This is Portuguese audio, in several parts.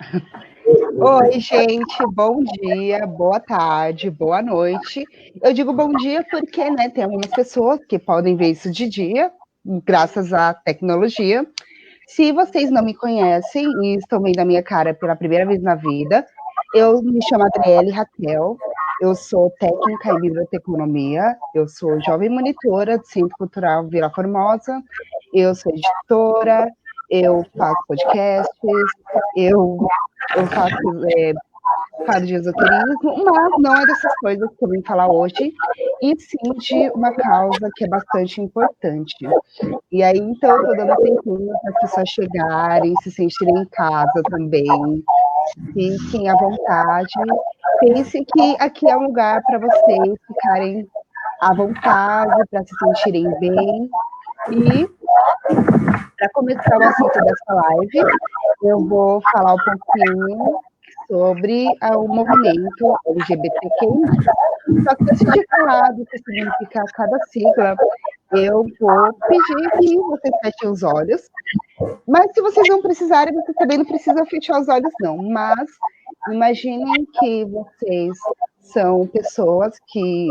Oi, gente, bom dia, boa tarde, boa noite. Eu digo bom dia porque, né, tem algumas pessoas que podem ver isso de dia, graças à tecnologia. Se vocês não me conhecem e estão vendo a minha cara pela primeira vez na vida, eu me chamo Adriele Raquel, eu sou técnica em biblioteconomia, eu sou jovem monitora do Centro Cultural Vila Formosa, eu sou editora, eu faço podcasts, eu, eu faço falo de esoterismo, mas não é dessas coisas que eu vim falar hoje, e sim de uma causa que é bastante importante. E aí, então, eu estou dando um tempinho para as pessoas chegarem, se sentirem em casa também, fiquem à vontade. Pense que aqui é um lugar para vocês ficarem à vontade, para se sentirem bem. E, para começar o assunto dessa live, eu vou falar um pouquinho sobre o movimento LGBTQI+. Só que antes de falar do que significa cada sigla, eu vou pedir que vocês fechem os olhos. Mas se vocês não precisarem, vocês também não precisam fechar os olhos, não. Mas imaginem que vocês são pessoas que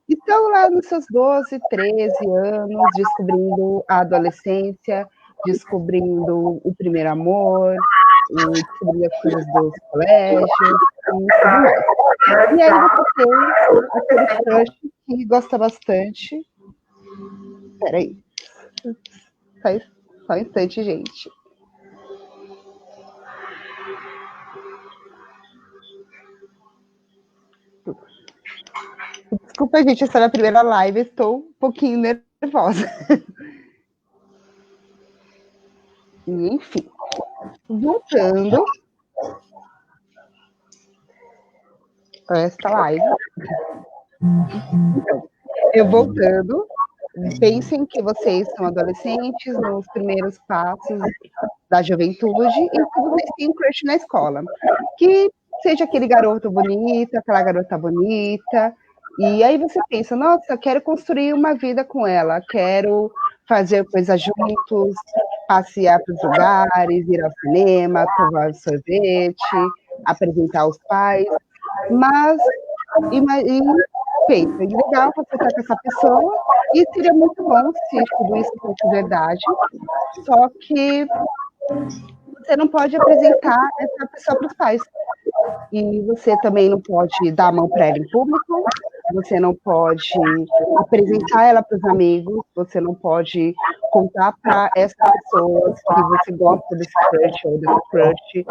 estão lá nos seus 12, 13 anos, descobrindo a adolescência, descobrindo o primeiro amor, descobrindo as coisas dos colégios e tudo mais. E aí você tem aquele crush que gosta bastante. Peraí, só um instante, gente. Desculpa, gente, essa é a primeira live, estou um pouquinho nervosa. Enfim, voltando a esta live. Então, eu voltando, pensem que vocês são adolescentes, nos primeiros passos da juventude, e que vocês têm crush na escola. Que seja aquele garoto bonito, aquela garota bonita, e aí você pensa, nossa, quero construir uma vida com ela, quero fazer coisas juntos, passear para os lugares, ir ao cinema, tomar sorvete, apresentar os pais, mas pensa, é legal você estar com essa pessoa, e seria muito bom se tudo isso fosse verdade, só que você não pode apresentar essa pessoa para os pais. E você também não pode dar a mão para ela em público, você não pode apresentar ela para os amigos, você não pode contar para essas pessoas que você gosta desse crush ou desse crush.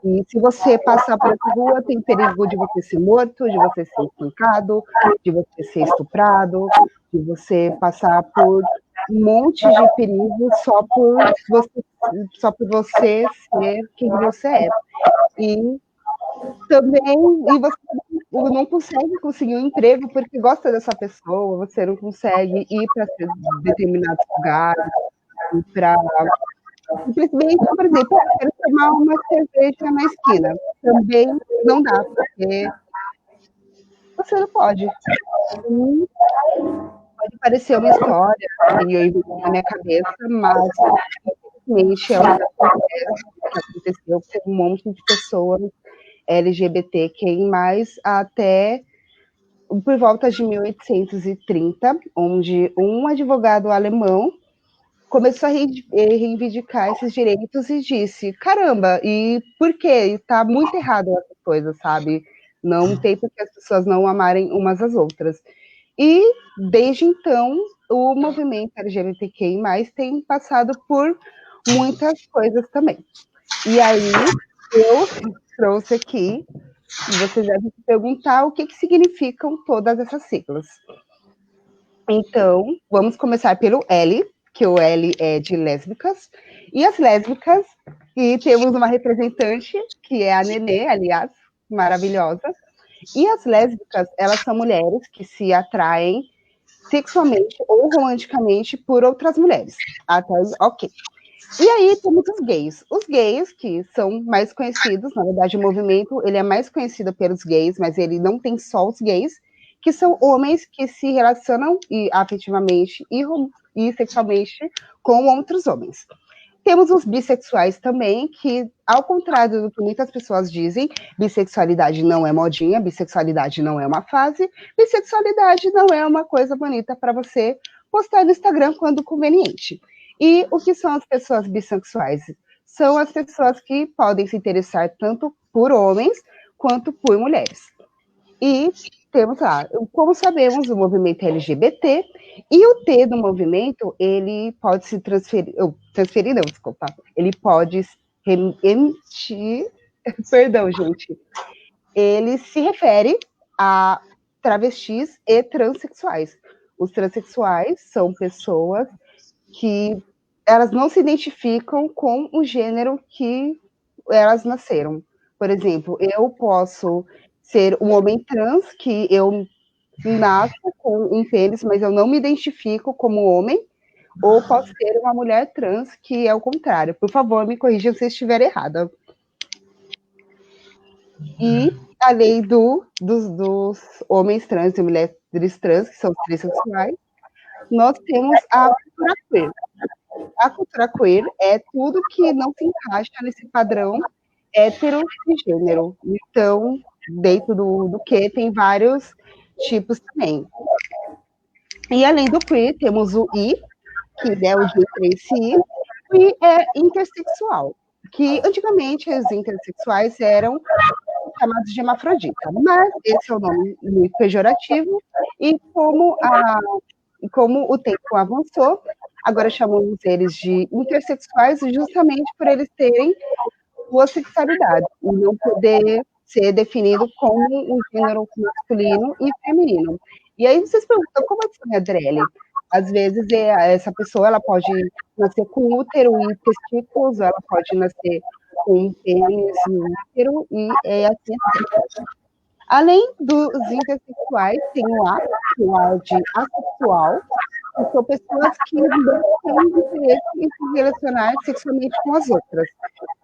E se você passar por essa rua, tem perigo de você ser morto, de você ser espancado, de você ser estuprado, de você passar por um monte de perigo só por você ser quem você é. E também, e você não conseguir um emprego porque gosta dessa pessoa, você não consegue ir para determinados lugares, para simplesmente, por exemplo, eu quero tomar uma cerveja na esquina. Também não dá, porque você não pode. E pode parecer uma história que eu inventei na minha cabeça, mas infelizmente é uma que aconteceu com um monte de pessoas LGBTQI+, até por volta de 1830, onde um advogado alemão começou a reivindicar esses direitos e disse, caramba, e por quê? Está muito errado essas coisas, sabe? Não tem por que as pessoas não amarem umas às outras. E, desde então, o movimento LGBTQI+, tem passado por muitas coisas também. E aí, eu trouxe aqui, e vocês devem se perguntar o que significam todas essas siglas. Então, vamos começar pelo L, que o L é de lésbicas, e as lésbicas, e temos uma representante, que é a Nenê, aliás, maravilhosa, e as lésbicas, elas são mulheres que se atraem sexualmente ou romanticamente por outras mulheres. Até aí, ok. E aí temos os gays. Os gays, que são mais conhecidos, na verdade, o movimento ele é mais conhecido pelos gays, mas ele não tem só os gays, que são homens que se relacionam afetivamente e sexualmente com outros homens. temos os bissexuais também, que, ao contrário do que muitas pessoas dizem, bissexualidade não é modinha, bissexualidade não é uma fase, bissexualidade não é uma coisa bonita para você postar no Instagram quando conveniente. E o que são as pessoas bissexuais? São as pessoas que podem se interessar tanto por homens quanto por mulheres. E temos lá, como sabemos, o movimento LGBT, e o T do movimento, ele pode se transferir não, desculpa, ele pode emitir, perdão, gente, ele se refere a travestis e transexuais. Os transexuais são pessoas que elas não se identificam com o gênero que elas nasceram. Por exemplo, eu posso ser um homem trans, que eu nasço com um pênis, mas eu não me identifico como homem, ou posso ser uma mulher trans, que é o contrário. Por favor, me corrijam se eu estiver errada. E além dos homens trans e mulheres trans, que são os trissexuais, nós temos a cultura queer. A cultura queer é tudo que não se encaixa nesse padrão hétero de gênero. Então, dentro do que tem vários tipos também. E além do queer, temos o I, que é o G3I, e é intersexual, que antigamente os intersexuais eram chamados de hermafrodita, mas esse é o nome muito pejorativo, e como o tempo avançou, agora chamamos eles de intersexuais justamente por eles terem duas sexualidades, e não poder ser definido como um gênero masculino e feminino. E aí vocês perguntam, como assim, Adriele? Às vezes essa pessoa ela pode nascer com útero e testículos, ela pode nascer com um pênis e útero, e é assim. Além dos intersexuais, tem o A, que é de assexual, que são pessoas que não têm interesse em se relacionar sexualmente com as outras.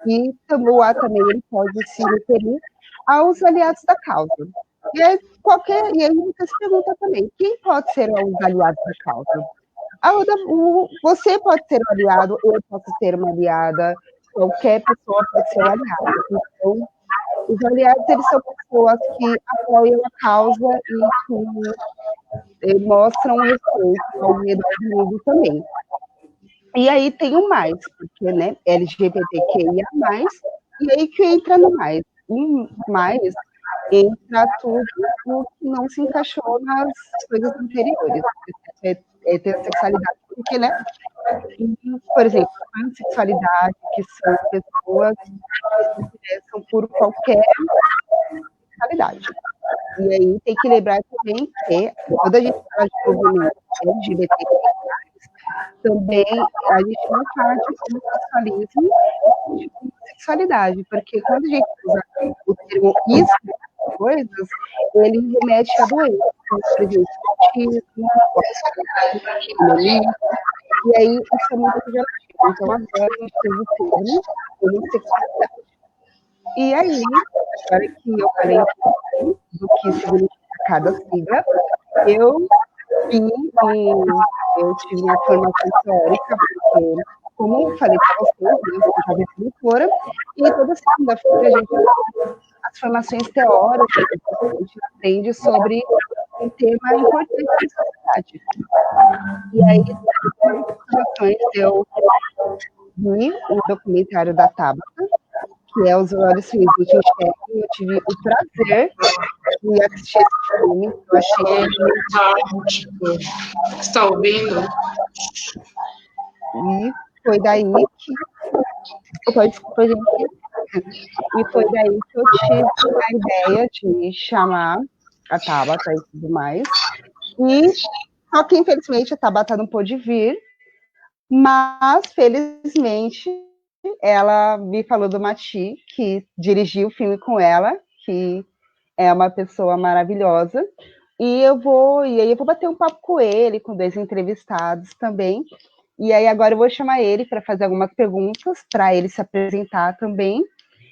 E o A também ele pode se referir aos aliados da causa. E aí você se pergunta também, quem pode ser os aliados da causa? Você pode ser um aliado, eu posso ser uma aliada, qualquer pessoa pode ser um aliado. Então, os aliados, eles são pessoas que apoiam a causa e que mostram respeito ao meio do mundo também. E aí tem o mais, porque, né, LGBTQIA+, e aí que entra no mais. Um mais entra tudo o que não se encaixou nas coisas anteriores. Heterossexualidade, porque, né, por exemplo, a pansexualidade, que são pessoas que se interessam por qualquer sexualidade. E aí tem que lembrar também que, quando a gente fala de movimento LGBT, também a gente não fala de homossexualismo e de homossexualidade, porque quando a gente usa o termo isso, coisas, ele remete a doenças, como, por exemplo, autismo, e aí isso é muito pejorativo. Então, agora a gente tem o termo homossexualidade. E aí, agora que eu falei do que significa cada sigla, eu tive uma formação teórica, porque, como eu falei para vocês, eu sou jovem produtora, e toda segunda-feira a gente tem as formações teóricas, a gente aprende sobre um tema importante da sociedade. E aí, nas formações, eu vi o documentário da Tabata, que é Os Olhos Finos do Tim Chefe, e eu tive o prazer de assistir esse filme. Eu achei fantástico. Está ouvindo? E foi daí que. Desculpa, gente. E foi daí que eu tive a ideia de chamar a Tabata e tudo mais. E só que, infelizmente, a Tabata não pôde vir, mas, felizmente, ela me falou do Mati, que dirigiu o filme com ela, que é uma pessoa maravilhosa. E aí eu vou bater um papo com ele, com 2 entrevistados também. E aí agora eu vou chamar ele para fazer algumas perguntas, para ele se apresentar também,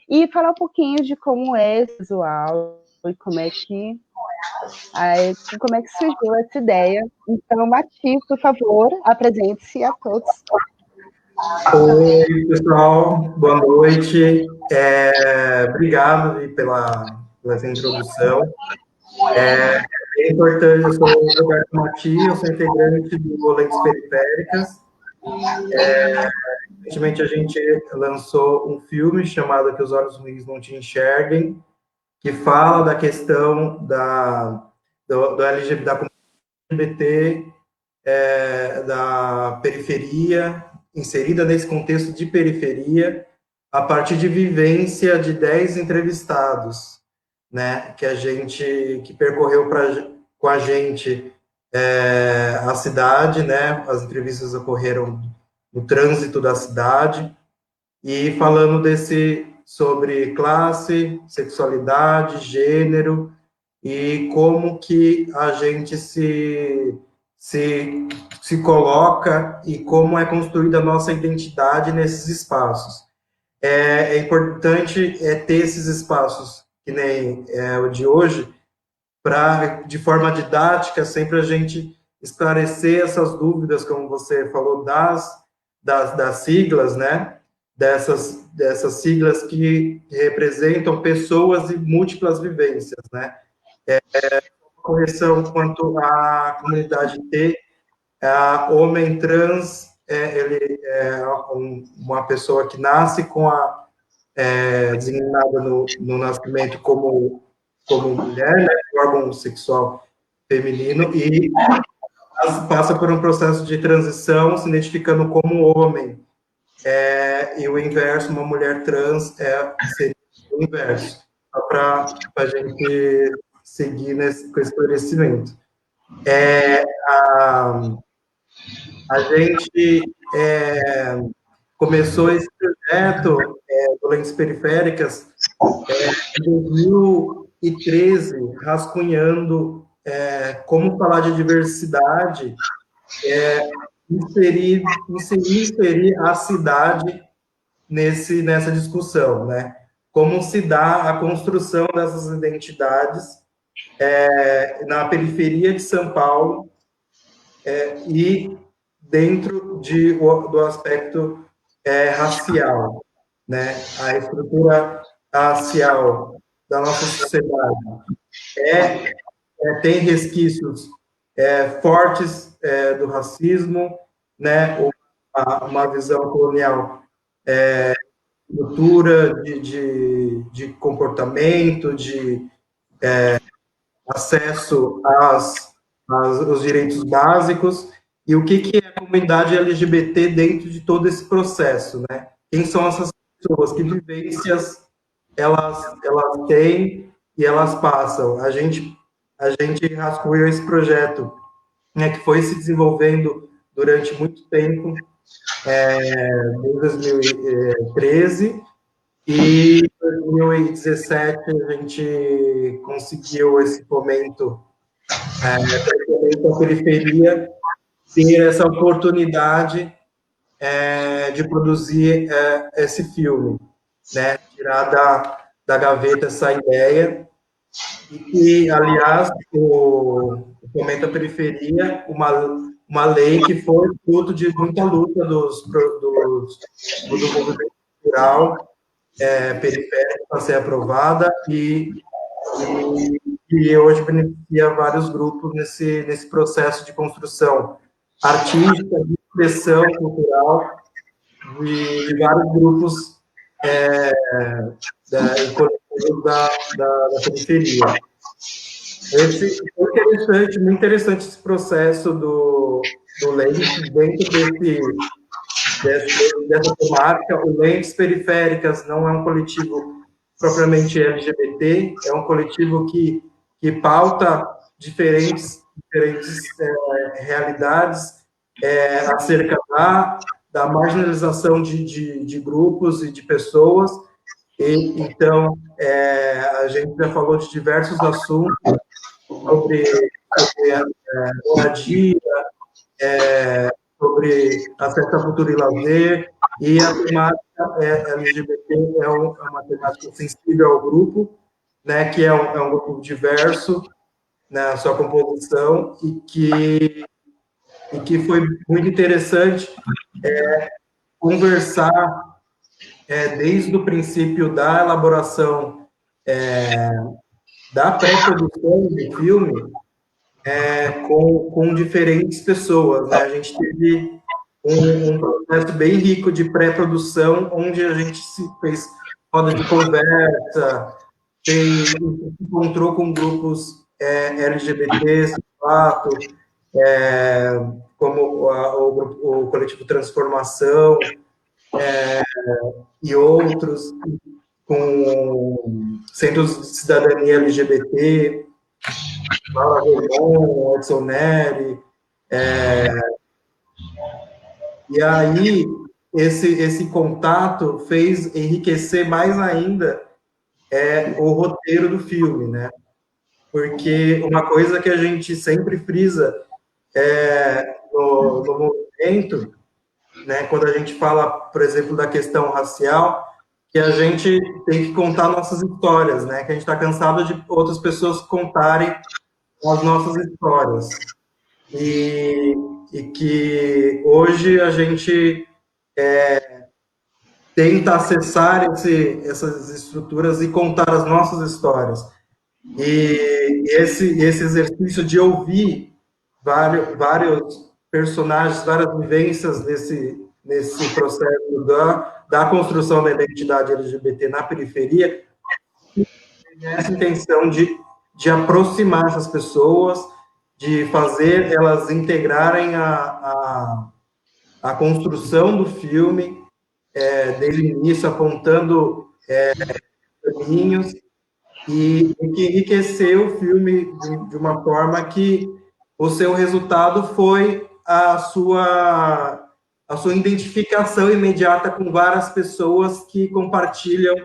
e falar um pouquinho de como é esse visual e como é que surgiu essa ideia. Então, Mati, por favor, apresente-se a todos. Oi, pessoal, boa noite. Obrigado pela essa introdução. É importante, eu sou o Roberto Mati, eu sou integrante do Lentes Periféricas. Recentemente a gente lançou um filme chamado Que os Olhos Ruins Não Te Enxerguem, que fala da questão do LGBT, da comunidade LGBT, da periferia, inserida nesse contexto de periferia, a partir de vivência de 10 entrevistados, né, que percorreu com a gente a cidade, né, as entrevistas ocorreram no trânsito da cidade, e falando sobre classe, sexualidade, gênero, e como que a gente se coloca e como é construída a nossa identidade nesses espaços. É importante ter esses espaços, que nem o de hoje, para, de forma didática, sempre a gente esclarecer essas dúvidas, como você falou, das siglas, né? Dessas siglas que representam pessoas e múltiplas vivências, né? Correção quanto à comunidade T, homem trans, ele é uma pessoa que nasce com designada no nascimento como mulher, né, órgão sexual feminino, e passa por um processo de transição, se identificando como homem. E o inverso, uma mulher trans, seria o inverso. Só para a gente seguir com esse esclarecimento. A gente começou esse projeto do Lentes Periféricas em 2013, rascunhando como falar de diversidade, inserir a cidade nessa discussão, né? Como se dá a construção dessas identidades na periferia de São Paulo e dentro do aspecto racial, né? A estrutura racial da nossa sociedade tem resquícios fortes do racismo, né? Uma visão colonial, estrutura de comportamento, de acesso aos direitos básicos, e o que é a comunidade LGBT dentro de todo esse processo, né? Quem são essas pessoas, que vivências elas têm e elas passam. A gente rascunhou esse projeto, né, que foi se desenvolvendo durante muito tempo, desde 2013, e em 2017 a gente conseguiu esse fomento a periferia ter essa oportunidade de produzir esse filme, né? Tirar da gaveta essa ideia. E, aliás, o Fomento à Periferia, uma lei que foi fruto de muita luta do movimento cultural periférico para ser aprovada e hoje beneficia vários grupos nesse processo de construção artística, de expressão cultural de vários grupos da periferia. Foi muito interessante esse processo do Lentes dentro dessa temática. O Lentes Periféricas não é um coletivo propriamente LGBT, é um coletivo que pauta diferentes realidades acerca da marginalização de grupos e de pessoas. Então, a gente já falou de diversos assuntos sobre moradia, sobre acesso à cultura e lazer, e a temática LGBT é uma temática sensível ao grupo, né, que é um grupo diverso na sua composição, e que foi muito interessante conversar desde o princípio da elaboração da pré-produção do filme com diferentes pessoas, né? A gente teve um processo bem rico de pré-produção, onde a gente se fez roda de conversa, se encontrou com grupos LGBTs, de fato, como o Coletivo Transformação, e outros, com centros de cidadania LGBT, Laura Romão, Edson Neri, e aí esse contato fez enriquecer mais ainda o roteiro do filme, né? Porque uma coisa que a gente sempre frisa no movimento, né, quando a gente fala, por exemplo, da questão racial, que a gente tem que contar nossas histórias, né? Que a gente está cansado de outras pessoas contarem as nossas histórias. E que hoje a gente tenta acessar essas estruturas e contar as nossas histórias. E esse exercício de ouvir vários personagens, várias vivências nesse processo da construção da identidade LGBT na periferia, essa intenção de aproximar essas pessoas, de fazer elas integrarem a construção do filme, desde o início, apontando caminhos, e que enriqueceu o filme de uma forma que o seu resultado foi a sua identificação imediata com várias pessoas que compartilham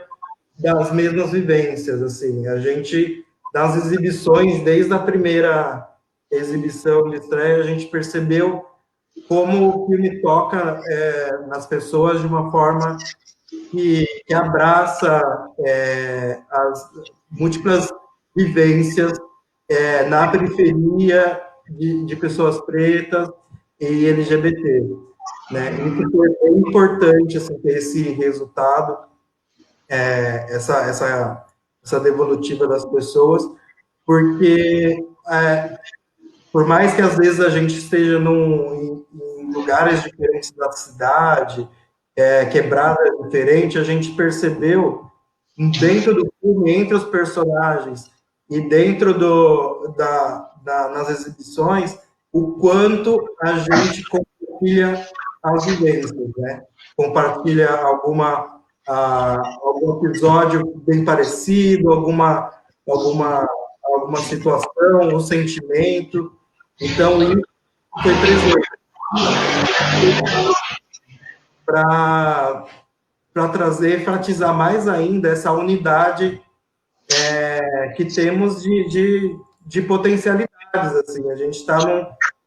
das mesmas vivências, assim. A gente, das exibições, desde a primeira exibição de estreia, a gente percebeu como o filme toca nas pessoas de uma forma que abraça as múltiplas vivências na periferia de pessoas pretas e LGBT, né? Isso foi bem importante, assim, ter esse resultado, essa devolutiva das pessoas, porque por mais que às vezes a gente esteja em lugares diferentes da cidade, quebrada diferente, a gente percebeu dentro do filme, entre os personagens e dentro nas exibições, o quanto a gente compartilha as vivências, né? Compartilha algum episódio bem parecido, alguma situação, um sentimento. Então, isso foi presente para trazer, enfatizar mais ainda essa unidade que temos de potencialidades, assim. A gente está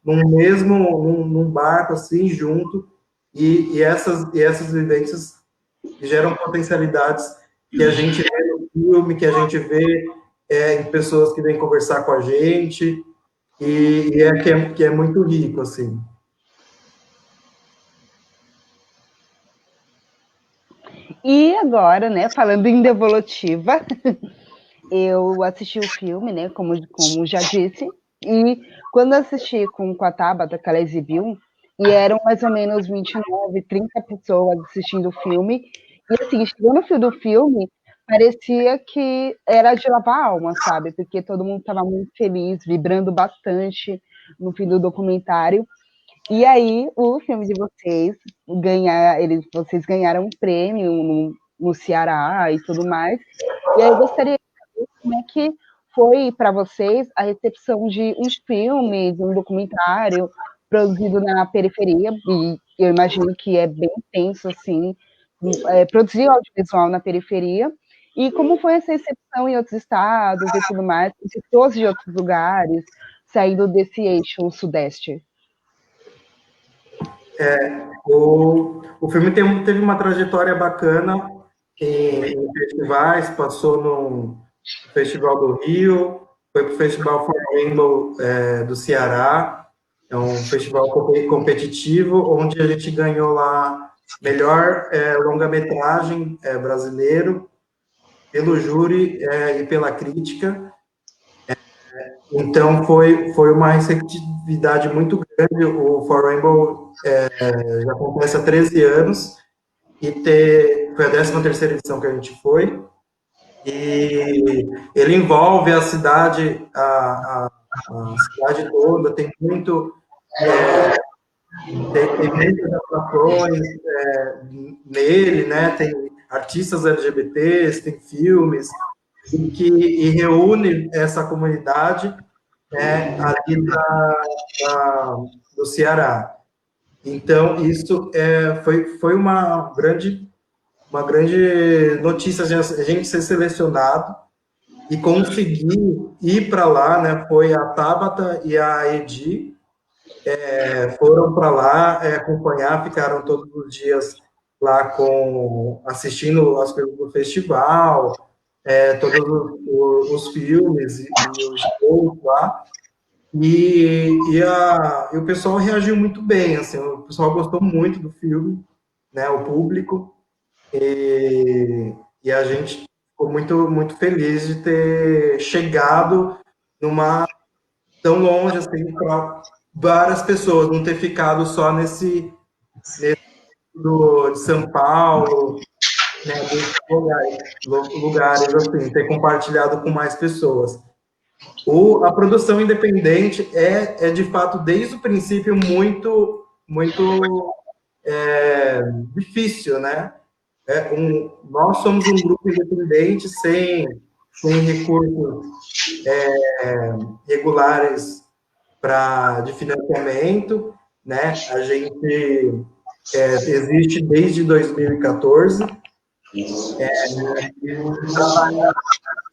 num barco, assim, junto, e essas vivências geram potencialidades que a gente vê no filme, que a gente vê em pessoas que vêm conversar com a gente, que é muito rico, assim. E agora, né, falando em devolutiva, eu assisti o filme, né, como já disse, e quando assisti com a Tabata, que ela exibiu, e eram mais ou menos 29, 30 pessoas assistindo o filme, e assim, chegou no fim do filme, parecia que era de lavar a alma, sabe? Porque todo mundo estava muito feliz, vibrando bastante no fim do documentário. E aí, o filme de vocês, vocês ganharam um prêmio no Ceará e tudo mais. E aí eu gostaria de saber como é que foi para vocês a recepção de um filme, de um documentário produzido na periferia, e eu imagino que é bem tenso, assim, produzir audiovisual na periferia, e como foi essa recepção em outros estados e tudo mais, pessoas de outros lugares, saindo desse eixo sudeste? O filme teve uma trajetória bacana em festivais, passou no Festival do Rio, foi para o Festival Flamengo do Ceará, é um festival competitivo, onde a gente ganhou lá melhor longa-metragem brasileiro, pelo júri e pela crítica. Então, foi uma receptividade muito grande. O For Rainbow já acontece há 13 anos, e foi a 13ª edição que a gente foi, e ele envolve a cidade, a cidade toda, tem muito... tem muitas atrações nele, né? Tem artistas LGBTs, tem filmes, e reúne essa comunidade ali do Ceará. Então, isso foi uma grande notícia, a gente ser selecionado e conseguir ir para lá, né? Foi a Tabata e a Edi, foram para lá acompanhar, ficaram todos os dias lá assistindo as coisas do festival, todos os filmes e os shows lá, e o pessoal reagiu muito bem, assim, o pessoal gostou muito do filme, né, o público, e a gente ficou muito, muito feliz de ter chegado tão longe, assim, para várias pessoas, não ter ficado só nesse de São Paulo, né, desses lugares, assim, ter compartilhado com mais pessoas. A produção independente de fato, desde o princípio, muito, muito difícil, né? Nós somos um grupo independente sem recursos regulares de financiamento, né? A gente existe desde 2014,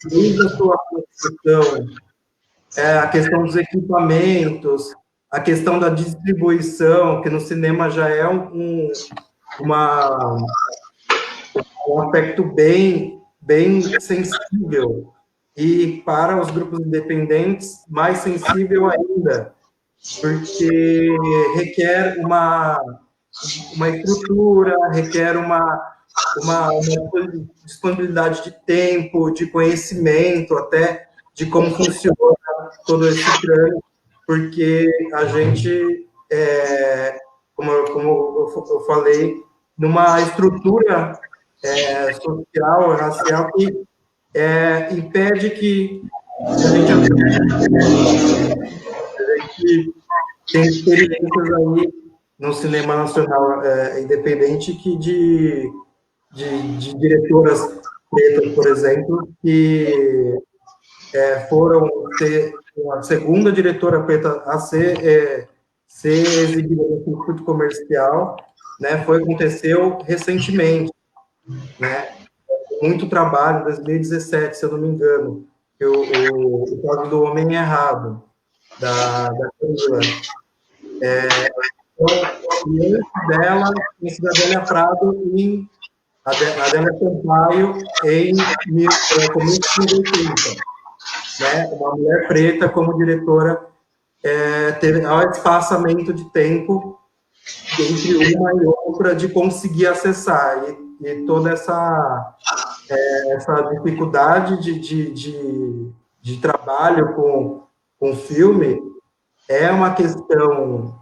desde a sua construção, a questão dos equipamentos, a questão da distribuição, que no cinema já é um aspecto bem sensível, e para os grupos independentes, mais sensível ainda, porque requer uma estrutura, requer uma disponibilidade de tempo, de conhecimento, até de como funciona todo esse trâmite, porque a gente, como eu falei, numa estrutura social, racial, que impede que a gente tem experiências aí no cinema nacional independente de diretoras pretas, por exemplo, que foram ser a segunda diretora preta a ser exibida no circuito comercial, né? Aconteceu recentemente, né? Muito trabalho, em 2017, se eu não me engano, que o Código do Homem Errado, da Camila. E antes dela, em Cidadélia Prado, e a Adélia Sampaio, em 1980. Né? Uma mulher preta como diretora, teve um espaçamento de tempo entre uma e outra de conseguir acessar, e toda essa dificuldade de trabalho com filme é uma questão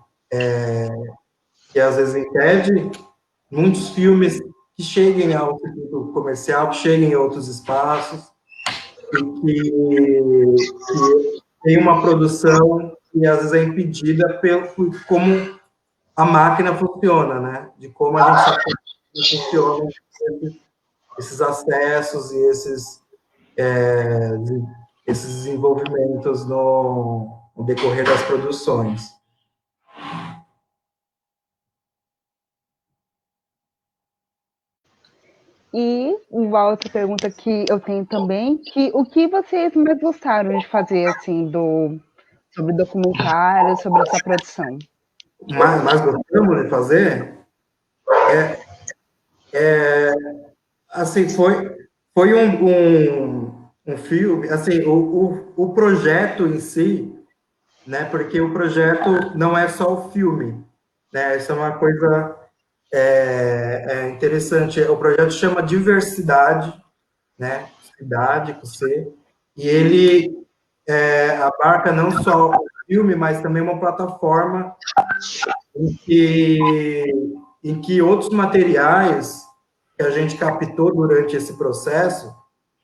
que às vezes impede muitos filmes que cheguem ao circuito comercial, que cheguem em outros espaços, e que tem uma produção que às vezes é impedida por como a máquina funciona, né? De como a gente sabe como funciona esses acessos e esses desenvolvimentos no decorrer das produções. E uma outra pergunta que eu tenho também, o que vocês mais gostaram de fazer, assim, sobre documentário, sobre essa produção? Mais gostamos de fazer? Assim, foi um filme, assim, o projeto em si, né, porque o projeto não é só o filme, né, isso é uma coisa é interessante. O projeto chama Diversidade, né? Cidade, com C, e ele abarca não só o filme, mas também uma plataforma em que outros materiais que a gente captou durante esse processo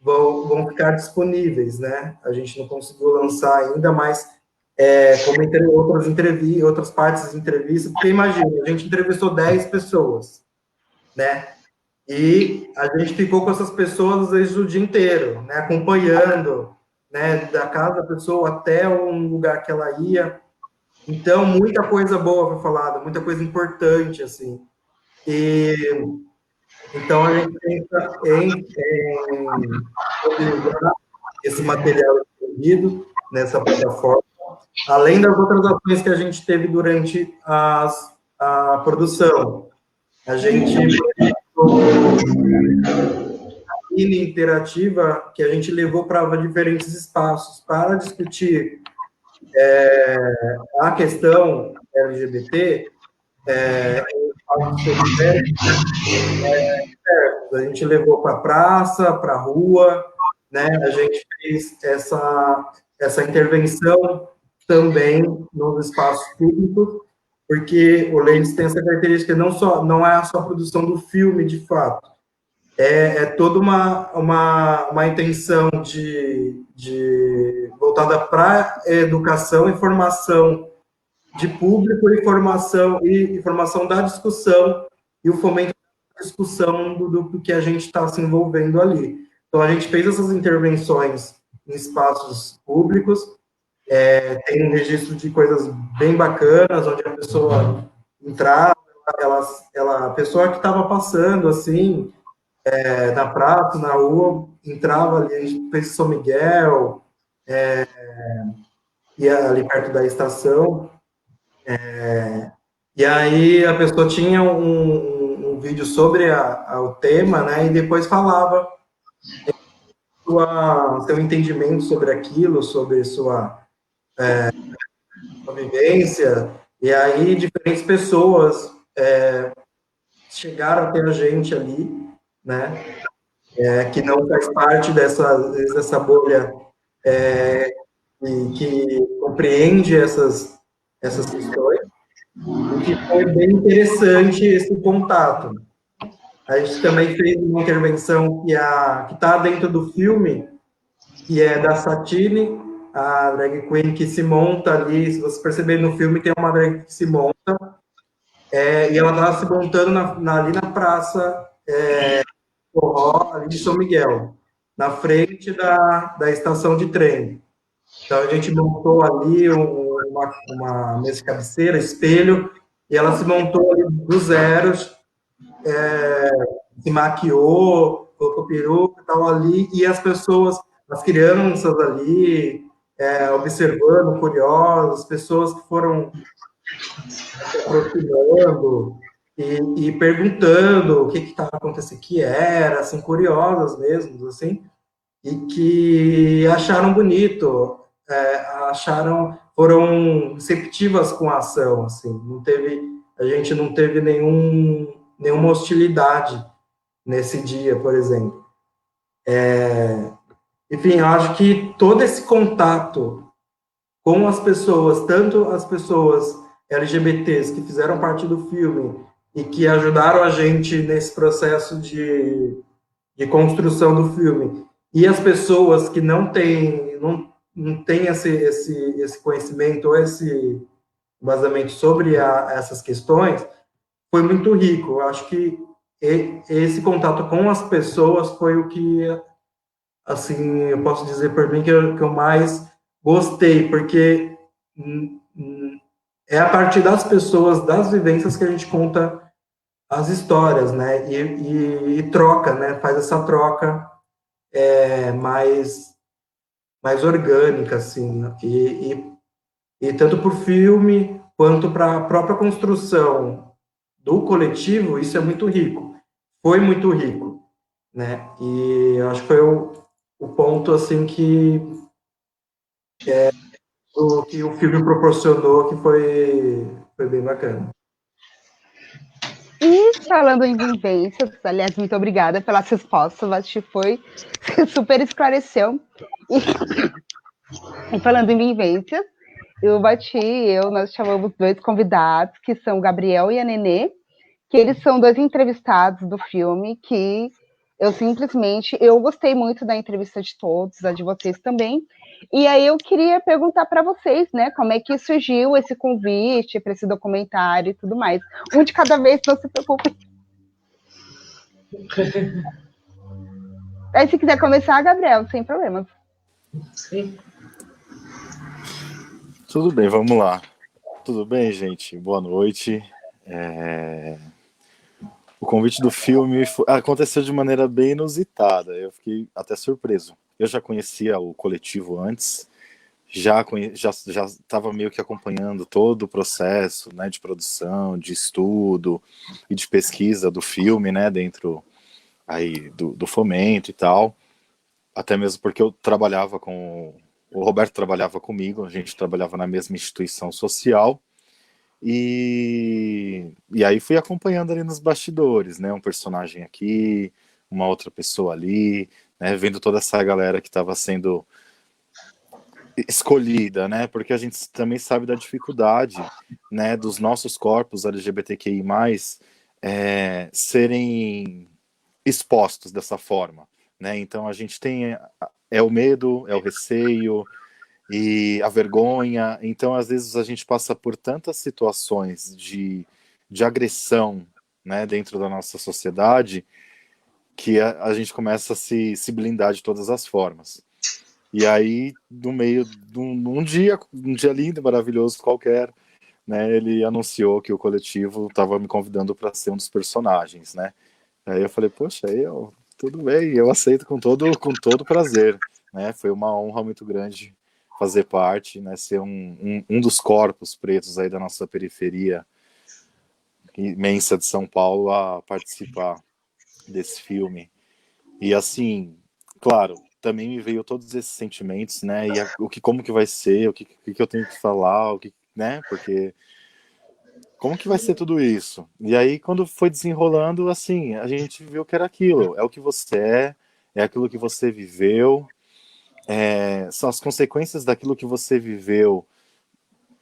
vão ficar disponíveis, né? A gente não conseguiu lançar ainda, mas como outras partes de entrevista, porque imagina, a gente entrevistou 10 pessoas, né? E a gente ficou com essas pessoas às vezes o dia inteiro, né? Acompanhando, né? Da casa da pessoa até um lugar que ela ia. Então, muita coisa boa foi falada, muita coisa importante, assim. E então a gente pensa em utilizar esse material escolhido nessa plataforma, além das outras ações que a gente teve durante a produção. A gente mini interativa que a gente levou para diferentes espaços para discutir a questão LGBT, a gente levou para a praça, para a rua, né? A gente fez essa intervenção também nos espaços públicos, porque o Lens tem essa característica, não é só a produção do filme, de fato, é toda uma intenção voltada para educação e formação de público e formação da discussão e o fomento da discussão do que a gente está se envolvendo ali. Então, a gente fez essas intervenções em espaços públicos, tem um registro de coisas bem bacanas, onde a pessoa entrava, a pessoa que estava passando, assim, na praça, na rua, entrava ali, a gente fez São Miguel, ia ali perto da estação, e aí a pessoa tinha um vídeo sobre o tema, né, e depois falava seu entendimento sobre aquilo, sobre sua vivência, e aí diferentes pessoas chegaram até a gente ali, né, que não faz parte dessa bolha que compreende essas questões, o que foi bem interessante esse contato. A gente também fez uma intervenção que está dentro do filme, que é da Satine, a drag queen que se monta ali, se você perceber no filme, tem uma drag que se monta, e ela estava se montando ali na praça forró, ali de São Miguel, na frente da estação de trem. Então, a gente montou ali uma mesa de cabeceira, espelho, e ela se montou ali do zero, se maquiou, colocou peruca e tal ali, e as pessoas, as crianças ali, observando, curiosas, pessoas que foram se aproximando e perguntando o que estava acontecendo, que era, assim, curiosas mesmo, assim, e que acharam bonito, foram receptivas com a ação, assim, a gente não teve nenhuma hostilidade nesse dia, por exemplo. Enfim, eu acho que todo esse contato com as pessoas, tanto as pessoas LGBTs que fizeram parte do filme e que ajudaram a gente nesse processo de construção do filme, e as pessoas que não têm esse conhecimento ou esse embasamento sobre essas questões, foi muito rico. Eu acho que esse contato com as pessoas foi o que, assim, eu posso dizer por mim que eu mais gostei, porque é a partir das pessoas, das vivências que a gente conta as histórias, né? E troca, né? Faz essa troca mais orgânica, assim. E tanto por filme quanto para a própria construção do coletivo, isso é muito rico. Foi muito rico, né? E eu acho que foi o ponto, assim, que o filme proporcionou, que foi bem bacana. E falando em vivências, aliás, muito obrigada pelas respostas, acho que foi super esclareceu. E falando em vivências, o Bati e eu, nós chamamos dois convidados, que são o Gabriel e a Nenê, que eles são dois entrevistados do filme, que eu gostei muito da entrevista de todos, a de vocês também, e aí eu queria perguntar para vocês, né, como é que surgiu esse convite para esse documentário e tudo mais. Um de cada vez, não se preocupe. Aí se quiser começar, Gabriel, sem problemas. Sim. Tudo bem, vamos lá. Tudo bem, gente? Boa noite. O convite do filme aconteceu de maneira bem inusitada. Eu fiquei até surpreso. Eu já conhecia o coletivo antes, já estava meio que acompanhando todo o processo, né, de produção, de estudo e de pesquisa do filme, né, dentro aí do Fomento e tal. Até mesmo porque eu trabalhava com... O Roberto trabalhava comigo, a gente trabalhava na mesma instituição social. E aí fui acompanhando ali nos bastidores, né? Um personagem aqui, uma outra pessoa ali, né? Vendo toda essa galera que estava sendo escolhida, né? Porque a gente também sabe da dificuldade, né? Dos nossos corpos LGBTQI+, serem expostos dessa forma, né? Então a gente tem o medo, é o receio e a vergonha. Então às vezes a gente passa por tantas situações de agressão, né, dentro da nossa sociedade, que a gente começa a se blindar de todas as formas. E aí, no meio de um dia lindo, maravilhoso qualquer, né, ele anunciou que o coletivo estava me convidando para ser um dos personagens, né? Aí eu falei, poxa, tudo bem, eu aceito com todo prazer, né? Foi uma honra muito grande fazer parte, né? Ser um dos corpos pretos aí da nossa periferia imensa de São Paulo a participar desse filme. E assim, claro, também me veio todos esses sentimentos, né? E como que vai ser, o que eu tenho que falar, né? Porque como que vai ser tudo isso? E aí, quando foi desenrolando, assim, a gente viu que era aquilo. É o que você é aquilo que você viveu, são as consequências daquilo que você viveu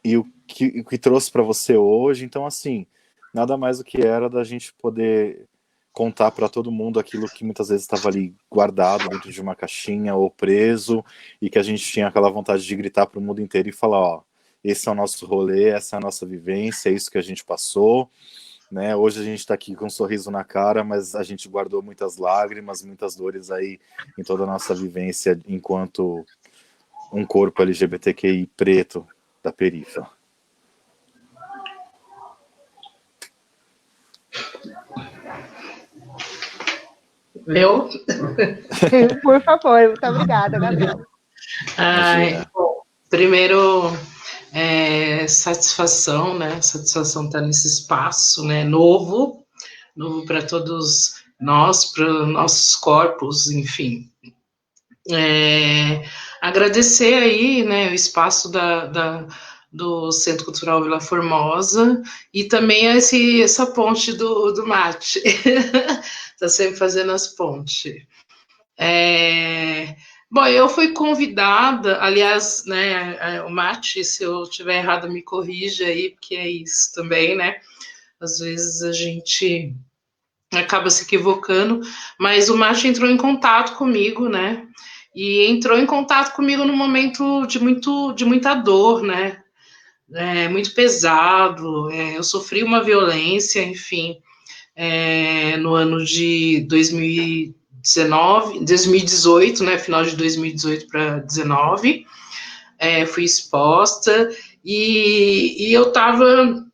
e o que trouxe para você hoje. Então, assim, nada mais do que era da gente poder contar para todo mundo aquilo que muitas vezes estava ali guardado dentro de uma caixinha ou preso, e que a gente tinha aquela vontade de gritar para o mundo inteiro e falar, ó, esse é o nosso rolê, essa é a nossa vivência, é isso que a gente passou, né? Hoje a gente está aqui com um sorriso na cara, mas a gente guardou muitas lágrimas, muitas dores aí em toda a nossa vivência enquanto um corpo LGBTQI preto da perifa. Eu? Por favor, muito obrigada, Gabriel. Bom, primeiro, satisfação, né? Satisfação estar nesse espaço, né? Novo para todos nós, para nossos corpos, enfim. Agradecer aí, né, o espaço do Centro Cultural Vila Formosa e também essa ponte do Mate. Está sempre fazendo as pontes. Bom, eu fui convidada, aliás, né, o Mate, se eu estiver errado, me corrija aí, porque é isso também, né? Às vezes a gente acaba se equivocando, mas o Mate entrou em contato comigo, né? E entrou em contato comigo num momento de muita dor, né? Muito pesado. Eu sofri uma violência, enfim, no ano de 2018, né? Final de 2018 para 2019, fui exposta e eu estava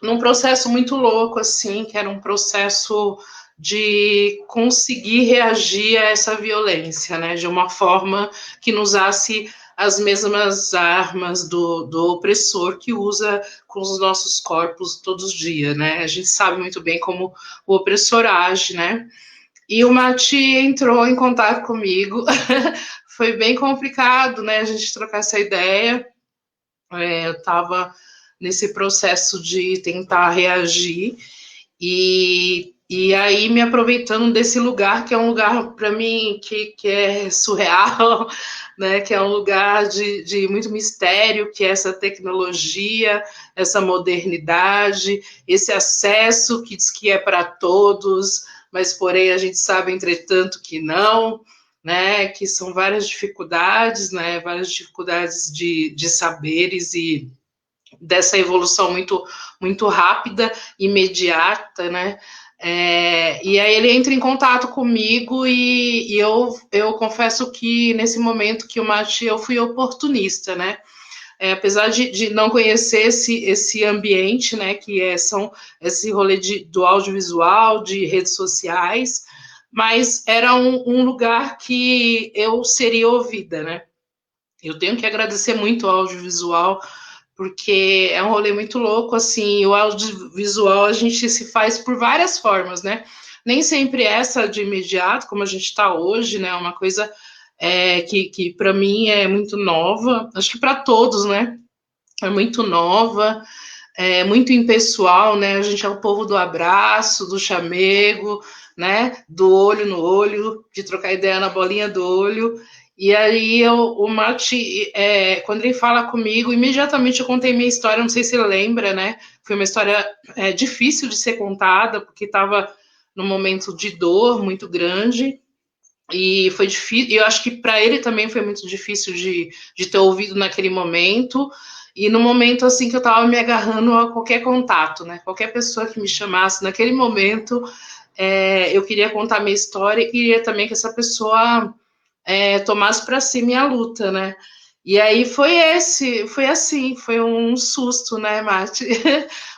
num processo muito louco, assim, que era um processo de conseguir reagir a essa violência, né, de uma forma que não usasse as mesmas armas do opressor que usa com os nossos corpos todos os dias, né, a gente sabe muito bem como o opressor age, né, e o Mati entrou em contato comigo, foi bem complicado, né, a gente trocar essa ideia, eu estava nesse processo de tentar reagir, E aí me aproveitando desse lugar, que é um lugar para mim que é surreal, né? Que é um lugar de muito mistério, que é essa tecnologia, essa modernidade, esse acesso que diz que é para todos, mas porém a gente sabe, entretanto, que não, né? Que são várias dificuldades, né? Várias dificuldades de saberes e dessa evolução muito rápida, imediata, né? E aí ele entra em contato comigo e eu confesso que nesse momento que o Mate, eu fui oportunista, né? Apesar de não conhecer esse ambiente, né, são esse rolê do audiovisual, de redes sociais, mas era um lugar que eu seria ouvida, né? Eu tenho que agradecer muito ao audiovisual, porque é um rolê muito louco, assim, o audiovisual a gente se faz por várias formas, né? Nem sempre essa de imediato, como a gente está hoje, né? Uma coisa que para mim é muito nova, acho que para todos, né? É muito nova, é muito impessoal, né? A gente é o povo do abraço, do chamego, né? Do olho no olho, de trocar ideia na bolinha do olho. E aí o Mate, quando ele fala comigo, imediatamente eu contei minha história, não sei se ele lembra, né? Foi uma história difícil de ser contada, porque estava num momento de dor muito grande. E foi difícil, e eu acho que para ele também foi muito difícil de ter ouvido naquele momento. E no momento assim que eu estava me agarrando a qualquer contato, né? Qualquer pessoa que me chamasse naquele momento, eu queria contar minha história e queria também que essa pessoa tomasse para si minha luta, né? E aí foi assim, foi um susto, né, Mate?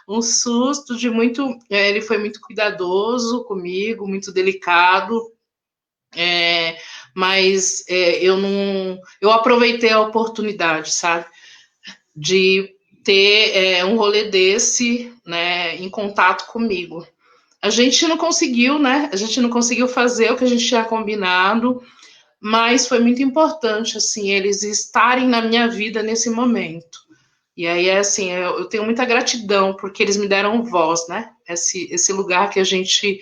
Um susto de muito. Ele foi muito cuidadoso comigo, muito delicado. Mas eu aproveitei a oportunidade, sabe, de ter um rolê desse, né, em contato comigo. A gente não conseguiu, né? A gente não conseguiu fazer o que a gente tinha combinado, mas foi muito importante, assim, eles estarem na minha vida nesse momento. E aí, assim, eu tenho muita gratidão, porque eles me deram voz, né? Esse lugar que a gente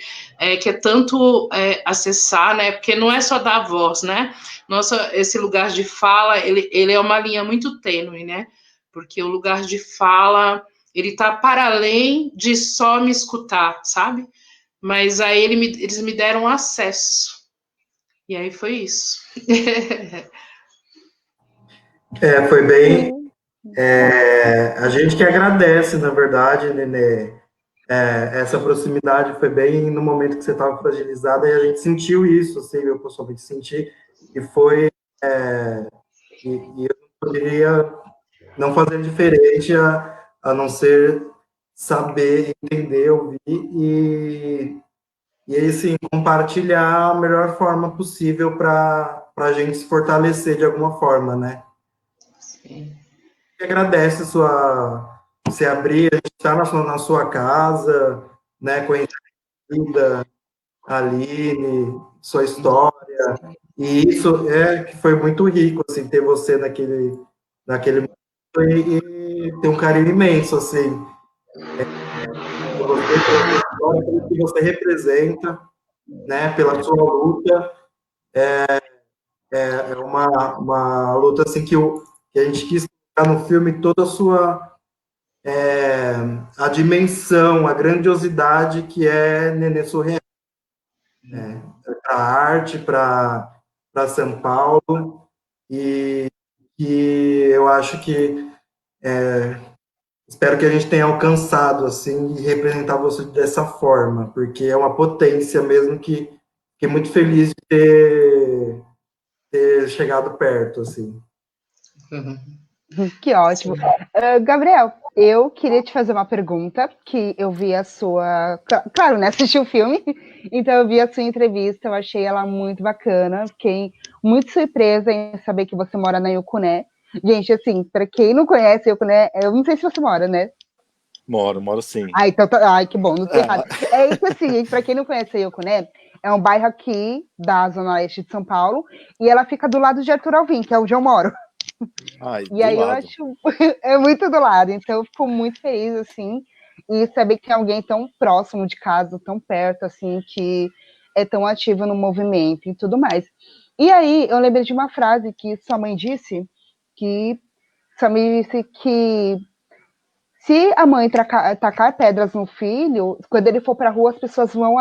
quer tanto acessar, né? Porque não é só dar voz, né? Nossa, esse lugar de fala, ele é uma linha muito tênue, né? Porque o lugar de fala, ele tá para além de só me escutar, sabe? Mas aí eles me deram acesso. E aí foi isso. Foi bem. A gente que agradece, na verdade, Nenê. Essa proximidade foi bem no momento que você estava fragilizada e a gente sentiu isso, assim, eu pessoalmente senti, e foi. E eu não poderia não fazer diferente a não ser saber, entender, ouvir e aí, sim, compartilhar a melhor forma possível para a gente se fortalecer de alguma forma, né? Sim. E agradece você abrir, a gente está na sua casa, né, conhecer a vida, a Aline, sua história, e isso que foi muito rico, assim, ter você naquele momento e ter um carinho imenso, assim, por você, pela sua história, pelo que você representa, né, pela sua luta. É uma luta assim que a gente quis colocar no filme toda a sua a dimensão, a grandiosidade que é Nenê Surreal. Para a arte, para São Paulo, e eu acho que espero que a gente tenha alcançado assim e representar você dessa forma, porque é uma potência mesmo que fiquei muito feliz de ter chegado perto, assim. Que ótimo. Gabriel, eu queria te fazer uma pergunta, que eu vi a sua... Claro, né, assisti o filme, então eu vi a sua entrevista, eu achei ela muito bacana, fiquei muito surpresa em saber que você mora na Yocuné. Gente, assim, para quem não conhece Yocuné, eu não sei se você mora, né? Moro sim. Então, ai, que bom, não sei errado. É isso assim, para quem não conhece a Yocuné, é um bairro aqui da Zona Oeste de São Paulo, e ela fica do lado de Arthur Alvim, que é onde eu moro. Ai, E aí eu acho muito do lado, então eu fico muito feliz, assim, e saber que tem alguém tão próximo de casa, tão perto, assim, que é tão ativo no movimento e tudo mais. E aí, eu lembrei de uma frase que sua mãe disse, que sua mãe disse que se a mãe tacar pedras no filho, quando ele for para a rua, as pessoas vão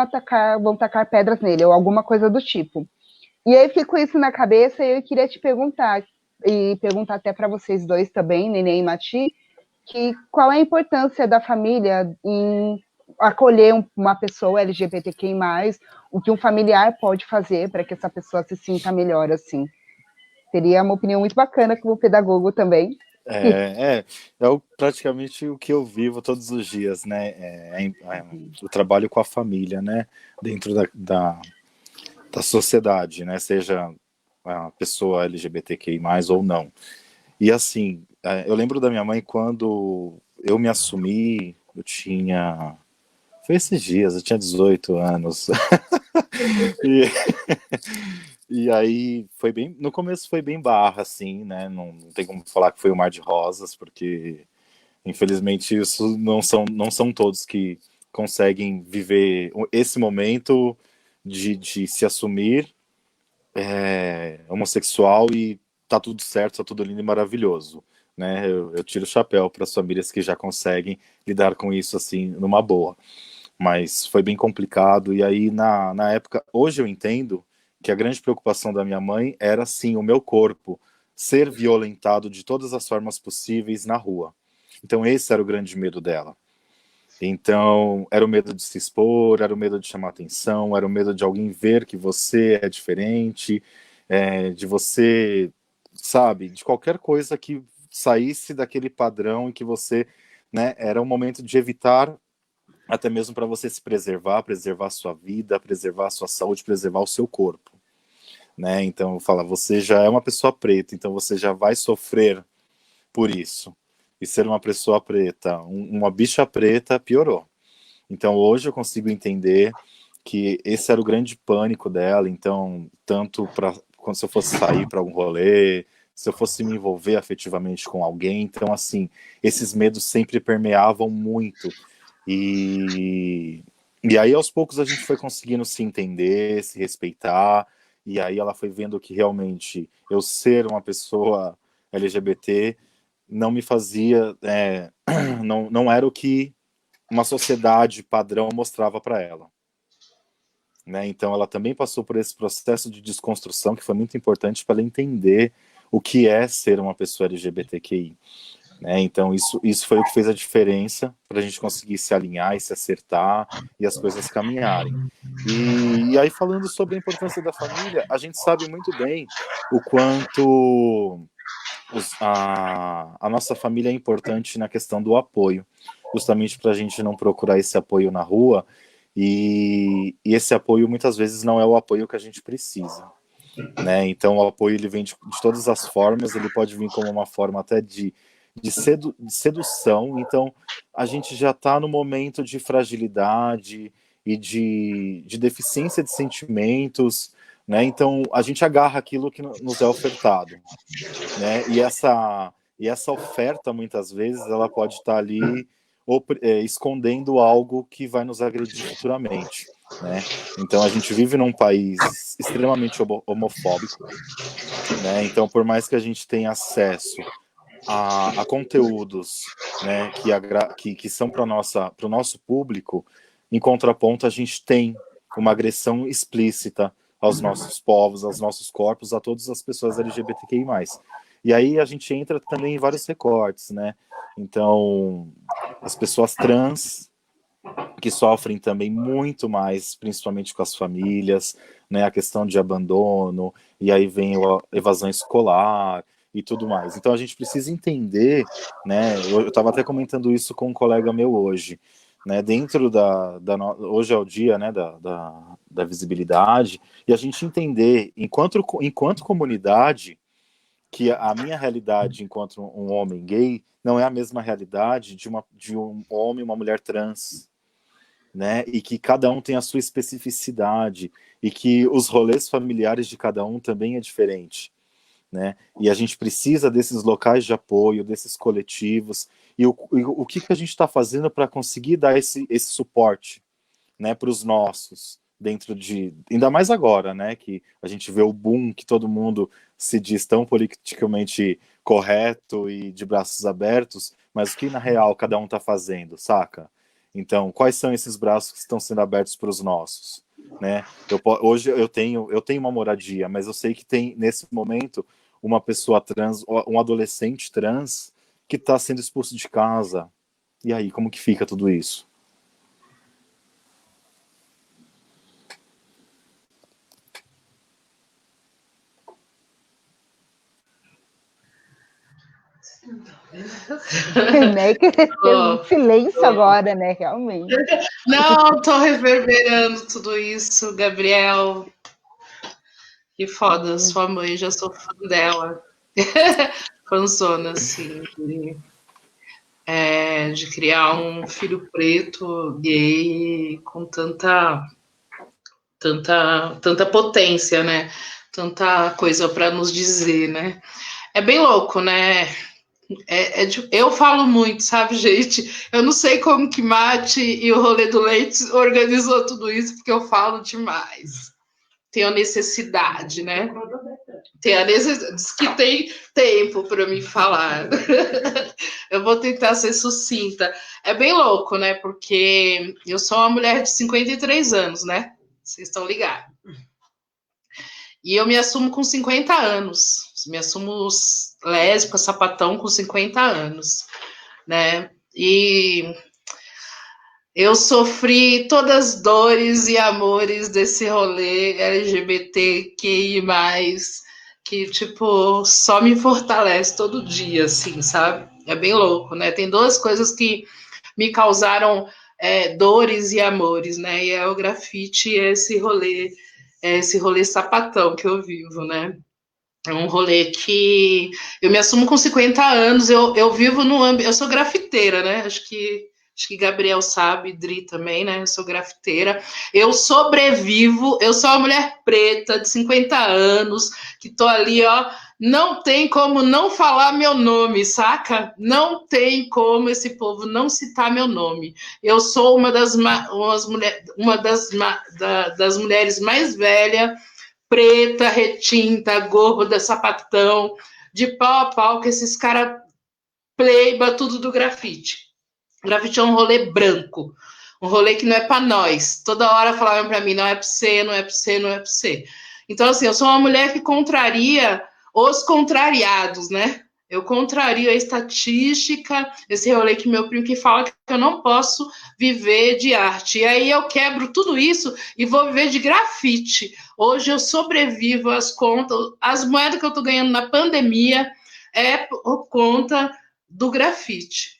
tacar pedras nele, ou alguma coisa do tipo. E aí fico isso na cabeça e eu queria te perguntar, e perguntar até para vocês dois também, Nenê e Mati, que qual é a importância da família em acolher uma pessoa LGBTQI+, o que um familiar pode fazer para que essa pessoa se sinta melhor, assim. Seria uma opinião muito bacana como pedagogo também. Praticamente o que eu vivo todos os dias, né? O trabalho com a família, né? Dentro da sociedade, né? Seja a pessoa LGBTQI+, ou não. E assim, eu lembro da minha mãe quando eu me assumi, eu tinha... Foi esses dias, eu tinha 18 anos. E aí foi bem, no começo foi bem barra, assim, né? Não tem como falar que foi um mar de rosas, porque infelizmente isso não são todos que conseguem viver esse momento de se assumir homossexual e tá tudo certo, tá tudo lindo e maravilhoso, né? Eu tiro o chapéu para as famílias que já conseguem lidar com isso assim numa boa. Mas foi bem complicado, e aí na época, hoje eu entendo que a grande preocupação da minha mãe era, sim, o meu corpo ser violentado de todas as formas possíveis na rua. Então esse era o grande medo dela. Então, era o medo de se expor, era o medo de chamar atenção, era o medo de alguém ver que você é diferente, de você, sabe, de qualquer coisa que saísse daquele padrão e que você, né, era um momento de evitar até mesmo para você se preservar a sua vida, preservar a sua saúde, preservar o seu corpo, né? Então, fala, você já é uma pessoa preta, então você já vai sofrer por isso. E ser uma pessoa preta, uma bicha preta, piorou. Então, hoje eu consigo entender que esse era o grande pânico dela. Então, tanto para quando se eu fosse sair para algum rolê, se eu fosse me envolver afetivamente com alguém. Então, assim, esses medos sempre permeavam muito. E aí, aos poucos, a gente foi conseguindo se entender, se respeitar, e aí ela foi vendo que realmente eu ser uma pessoa LGBT não me fazia, não era o que uma sociedade padrão mostrava para ela. Né? Então, ela também passou por esse processo de desconstrução que foi muito importante para ela entender o que é ser uma pessoa LGBTQI. Né? Então isso foi o que fez a diferença para a gente conseguir se alinhar e se acertar e as coisas caminharem. E aí, falando sobre a importância da família, a gente sabe muito bem o quanto a nossa família é importante na questão do apoio, justamente para a gente não procurar esse apoio na rua, e esse apoio muitas vezes não é o apoio que a gente precisa. Né? Então o apoio ele vem de todas as formas, ele pode vir como uma forma até de sedução. Então a gente já está no momento de fragilidade e de deficiência de sentimentos, né? Então a gente agarra aquilo que nos é ofertado, né? E essa oferta muitas vezes ela pode estar ali escondendo algo que vai nos agredir futuramente, né? Então a gente vive num país extremamente homofóbico, né? Então por mais que a gente tenha acesso a conteúdos, né, que são para o nosso público, em contraponto a gente tem uma agressão explícita aos nossos povos, aos nossos corpos, a todas as pessoas LGBTQI+. E aí a gente entra também em vários recortes, né? Então, as pessoas trans, que sofrem também muito mais, principalmente com as famílias, né? A questão de abandono, e aí vem a evasão escolar e tudo mais. Então a gente precisa entender, né? Eu estava até comentando isso com um colega meu hoje, né? Dentro hoje é o dia, né? Da visibilidade, e a gente entender, enquanto comunidade, que a minha realidade enquanto um homem gay não é a mesma realidade de um homem e uma mulher trans, né? E que cada um tem a sua especificidade e que os rolês familiares de cada um também é diferente, né? E a gente precisa desses locais de apoio, desses coletivos, e o que a gente está fazendo para conseguir dar esse suporte, né, para os nossos, dentro de, ainda mais agora, né, que a gente vê o boom, que todo mundo se diz tão politicamente correto e de braços abertos, mas o que na real cada um está fazendo, saca? Então, quais são esses braços que estão sendo abertos para os nossos, né? Hoje eu tenho uma moradia, mas eu sei que tem, nesse momento, uma pessoa trans, um adolescente trans, que está sendo expulso de casa. E aí, como que fica tudo isso? Né? Que tem silêncio agora, né? Realmente. Não, tô reverberando tudo isso, Gabriel. Que foda, sua mãe, já sou fã dela. Fanzona, assim, de criar um filho preto, gay, com tanta potência, né? Tanta coisa para nos dizer, né? É bem louco, né? Eu falo muito, sabe, gente? Eu não sei como que Mate e o Rolê do Leite organizou tudo isso, porque eu falo demais. Tenho necessidade, né? Diz que tem tempo para me falar. Eu vou tentar ser sucinta. É bem louco, né? Porque eu sou uma mulher de 53 anos, né? Vocês estão ligados. E eu me assumo com 50 anos. Me assumo lésbica, sapatão com 50 anos, né? E eu sofri todas as dores e amores desse rolê LGBTQI+, que, tipo, só me fortalece todo dia, assim, sabe? É bem louco, né? Tem duas coisas que me causaram dores e amores, né? E é o grafite e esse rolê sapatão que eu vivo, né? É um rolê que eu me assumo com 50 anos, eu vivo no ambiente, eu sou grafiteira, né? Acho que Gabriel sabe, Dri também, né? Eu sou grafiteira. Eu sobrevivo, eu sou uma mulher preta de 50 anos, que tô ali, ó. Não tem como não falar meu nome, saca? Não tem como esse povo não citar meu nome. Eu sou uma das mulheres mais velhas, preta, retinta, gorda, sapatão, de pau a pau, que esses caras pleiba tudo do grafite. Grafite é um rolê branco, um rolê que não é para nós. Toda hora falavam para mim, não é para você, não é para você, não é para você. Então, assim, eu sou uma mulher que contraria os contrariados, né? Eu contrario a estatística, esse rolê que meu primo que fala que eu não posso viver de arte. E aí eu quebro tudo isso e vou viver de grafite. Hoje eu sobrevivo às contas, as moedas que eu tô ganhando na pandemia é por conta do grafite.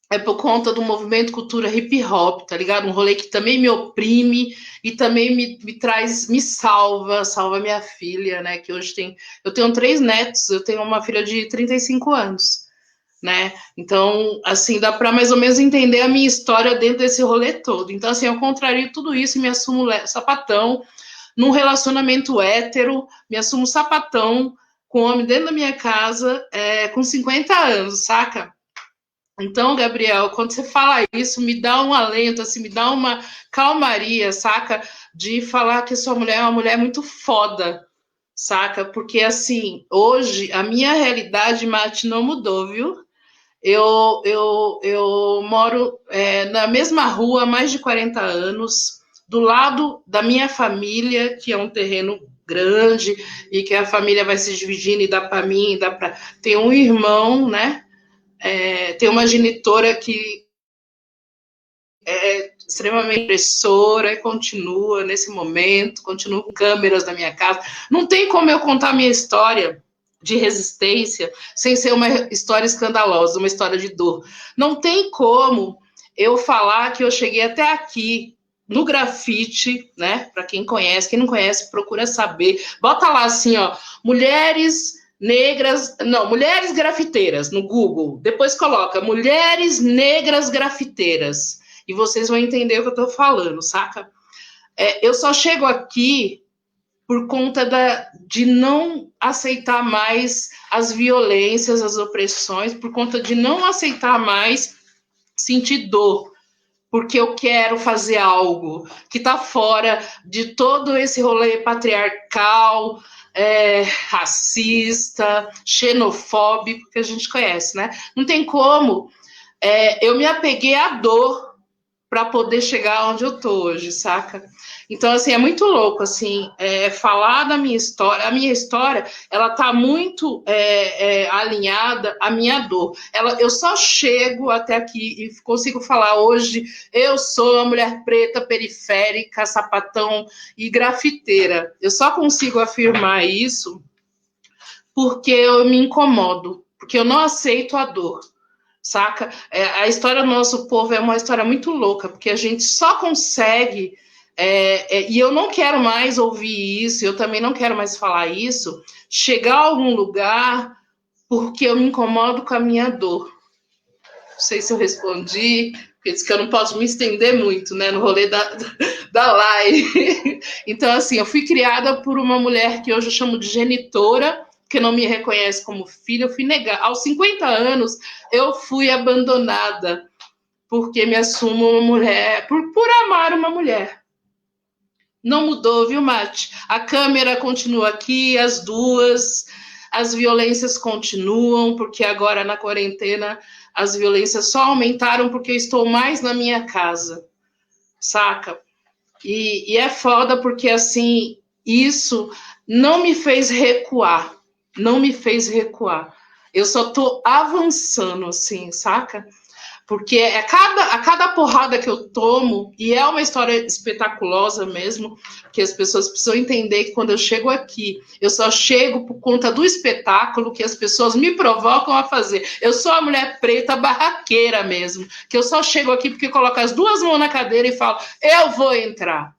É por conta do movimento cultura hip hop, tá ligado? Um rolê que também me oprime e também me traz, me salva minha filha, né? Que hoje eu tenho 3 netos, eu tenho uma filha de 35 anos, né? Então, assim, dá para mais ou menos entender a minha história dentro desse rolê todo. Então, assim, eu contrario tudo isso e me assumo sapatão num relacionamento hétero, me assumo sapatão com homem dentro da minha casa, com 50 anos, saca? Então, Gabriel, quando você fala isso, me dá um alento, assim, me dá uma calmaria, saca? De falar que sua mulher é uma mulher muito foda, saca? Porque, assim, hoje a minha realidade, Mate, não mudou, viu? Eu moro na mesma rua há mais de 40 anos, do lado da minha família, que é um terreno grande, e que a família vai se dividindo e dá para mim, dá para... Tem um irmão, né? Tem uma genitora que é extremamente impressora e continua nesse momento, continua com câmeras na minha casa. Não tem como eu contar minha história de resistência sem ser uma história escandalosa, uma história de dor. Não tem como eu falar que eu cheguei até aqui no grafite, né? Para quem conhece, quem não conhece, procura saber. Bota lá assim, ó, mulheres grafiteiras no Google. Depois coloca mulheres negras grafiteiras e vocês vão entender o que eu tô falando, saca? Eu só chego aqui por conta de não aceitar mais as violências, as opressões, por conta de não aceitar mais sentir dor, porque eu quero fazer algo que está fora de todo esse rolê patriarcal, racista, xenofóbico que a gente conhece, né? Não tem como. Eu me apeguei à dor para poder chegar onde eu tô hoje, saca? Então, assim, é muito louco, assim, falar da minha história. A minha história, ela tá muito alinhada à minha dor. Eu só chego até aqui e consigo falar hoje, eu sou uma mulher preta, periférica, sapatão e grafiteira. Eu só consigo afirmar isso porque eu me incomodo, porque eu não aceito a dor. Saca? A história do nosso povo é uma história muito louca, porque a gente só consegue, e eu não quero mais ouvir isso, eu também não quero mais falar isso, chegar a algum lugar porque eu me incomodo com a minha dor. Não sei se eu respondi, porque disse que eu não posso me estender muito, né, no rolê da live. Então, assim, eu fui criada por uma mulher que hoje eu chamo de genitora, que não me reconhece como filha, eu fui negada. Aos 50 anos, eu fui abandonada, porque me assumo uma mulher, por amar uma mulher. Não mudou, viu, Mate? A câmera continua aqui, as duas, as violências continuam, porque agora na quarentena as violências só aumentaram porque eu estou mais na minha casa, saca? E é foda porque, assim, isso não me fez recuar, não me fez recuar. Eu só tô avançando, assim, saca? Porque a cada porrada que eu tomo, e é uma história espetaculosa mesmo, que as pessoas precisam entender que quando eu chego aqui, eu só chego por conta do espetáculo que as pessoas me provocam a fazer. Eu sou a mulher preta barraqueira mesmo, que eu só chego aqui porque coloco as duas mãos na cadeira e falo, eu vou entrar.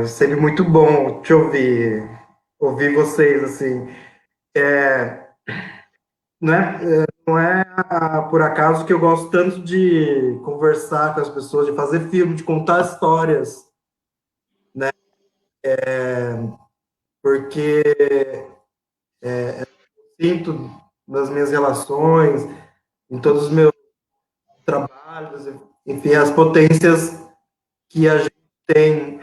Sempre muito bom te ouvir vocês, assim. Não é por acaso que eu gosto tanto de conversar com as pessoas, de fazer filme, de contar histórias, porque sinto nas minhas relações, em todos os meus trabalhos, enfim, as potências que a gente tem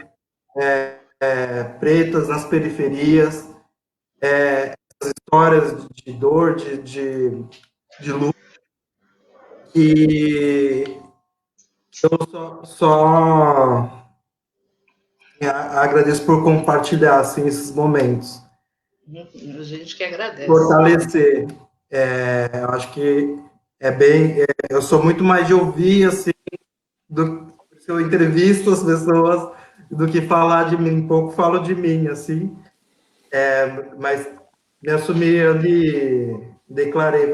pretas nas periferias, histórias de dor, de luta, que eu só agradeço por compartilhar assim, esses momentos. A gente que agradece. Fortalecer. Eu acho que eu sou muito mais de ouvir, assim, se eu entrevisto as pessoas, do que falar de mim. Pouco falo de mim, assim. Mas me assumi ali, me declarei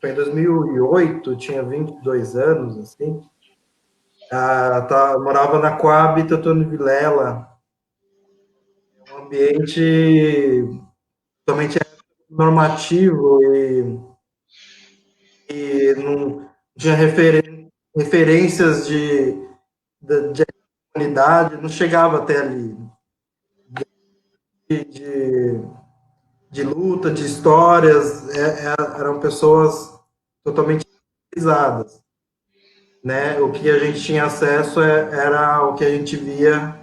foi em 2008, tinha 22 anos, assim. Morava na Coab Teotônio Vilela, um ambiente totalmente normativo e não tinha referências de comunidade, não chegava até ali. De luta, de histórias, eram pessoas totalmente realizadas, né? O que a gente tinha acesso era o que a gente via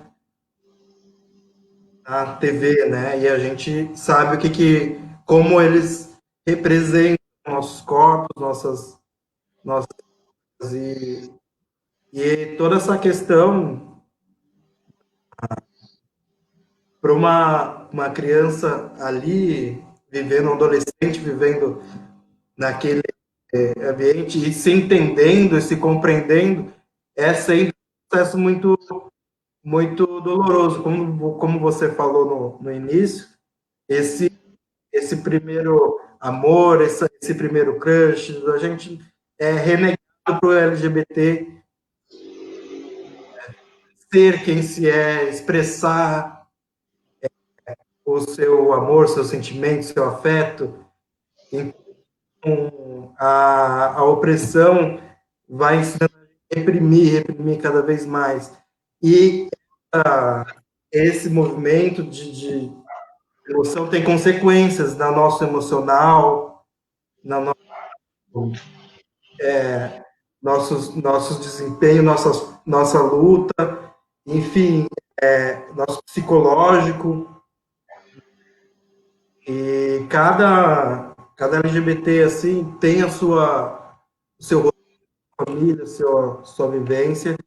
na TV, né? E a gente sabe como eles representam nossos corpos, nossas e toda essa questão para uma criança ali vivendo, um adolescente vivendo naquele ambiente e se entendendo e se compreendendo, é sempre um processo muito doloroso, como você falou no início, esse primeiro amor, esse primeiro crush, a gente é renegado para o LGBT ser quem se é, expressar o seu amor, seu sentimento, seu afeto. Então, a opressão vai ensinando a reprimir cada vez mais. E esse movimento de emoção tem consequências na nosso emocional, na nosso desempenho, nossa luta, enfim, nosso psicológico. E cada LGBT assim tem o seu família, sua vivência,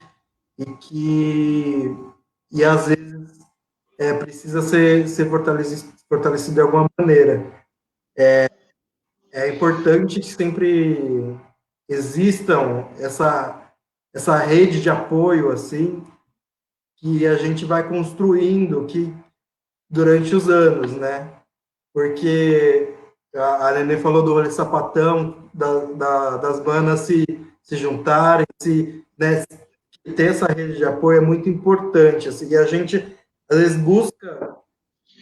e às vezes precisa ser fortalecido de alguma maneira. É importante que sempre existam essa rede de apoio assim que a gente vai construindo durante os anos, né? Porque a Nenê falou do rolê sapatão, das bandas se juntarem, né, ter essa rede de apoio é muito importante, assim, e a gente, às vezes, busca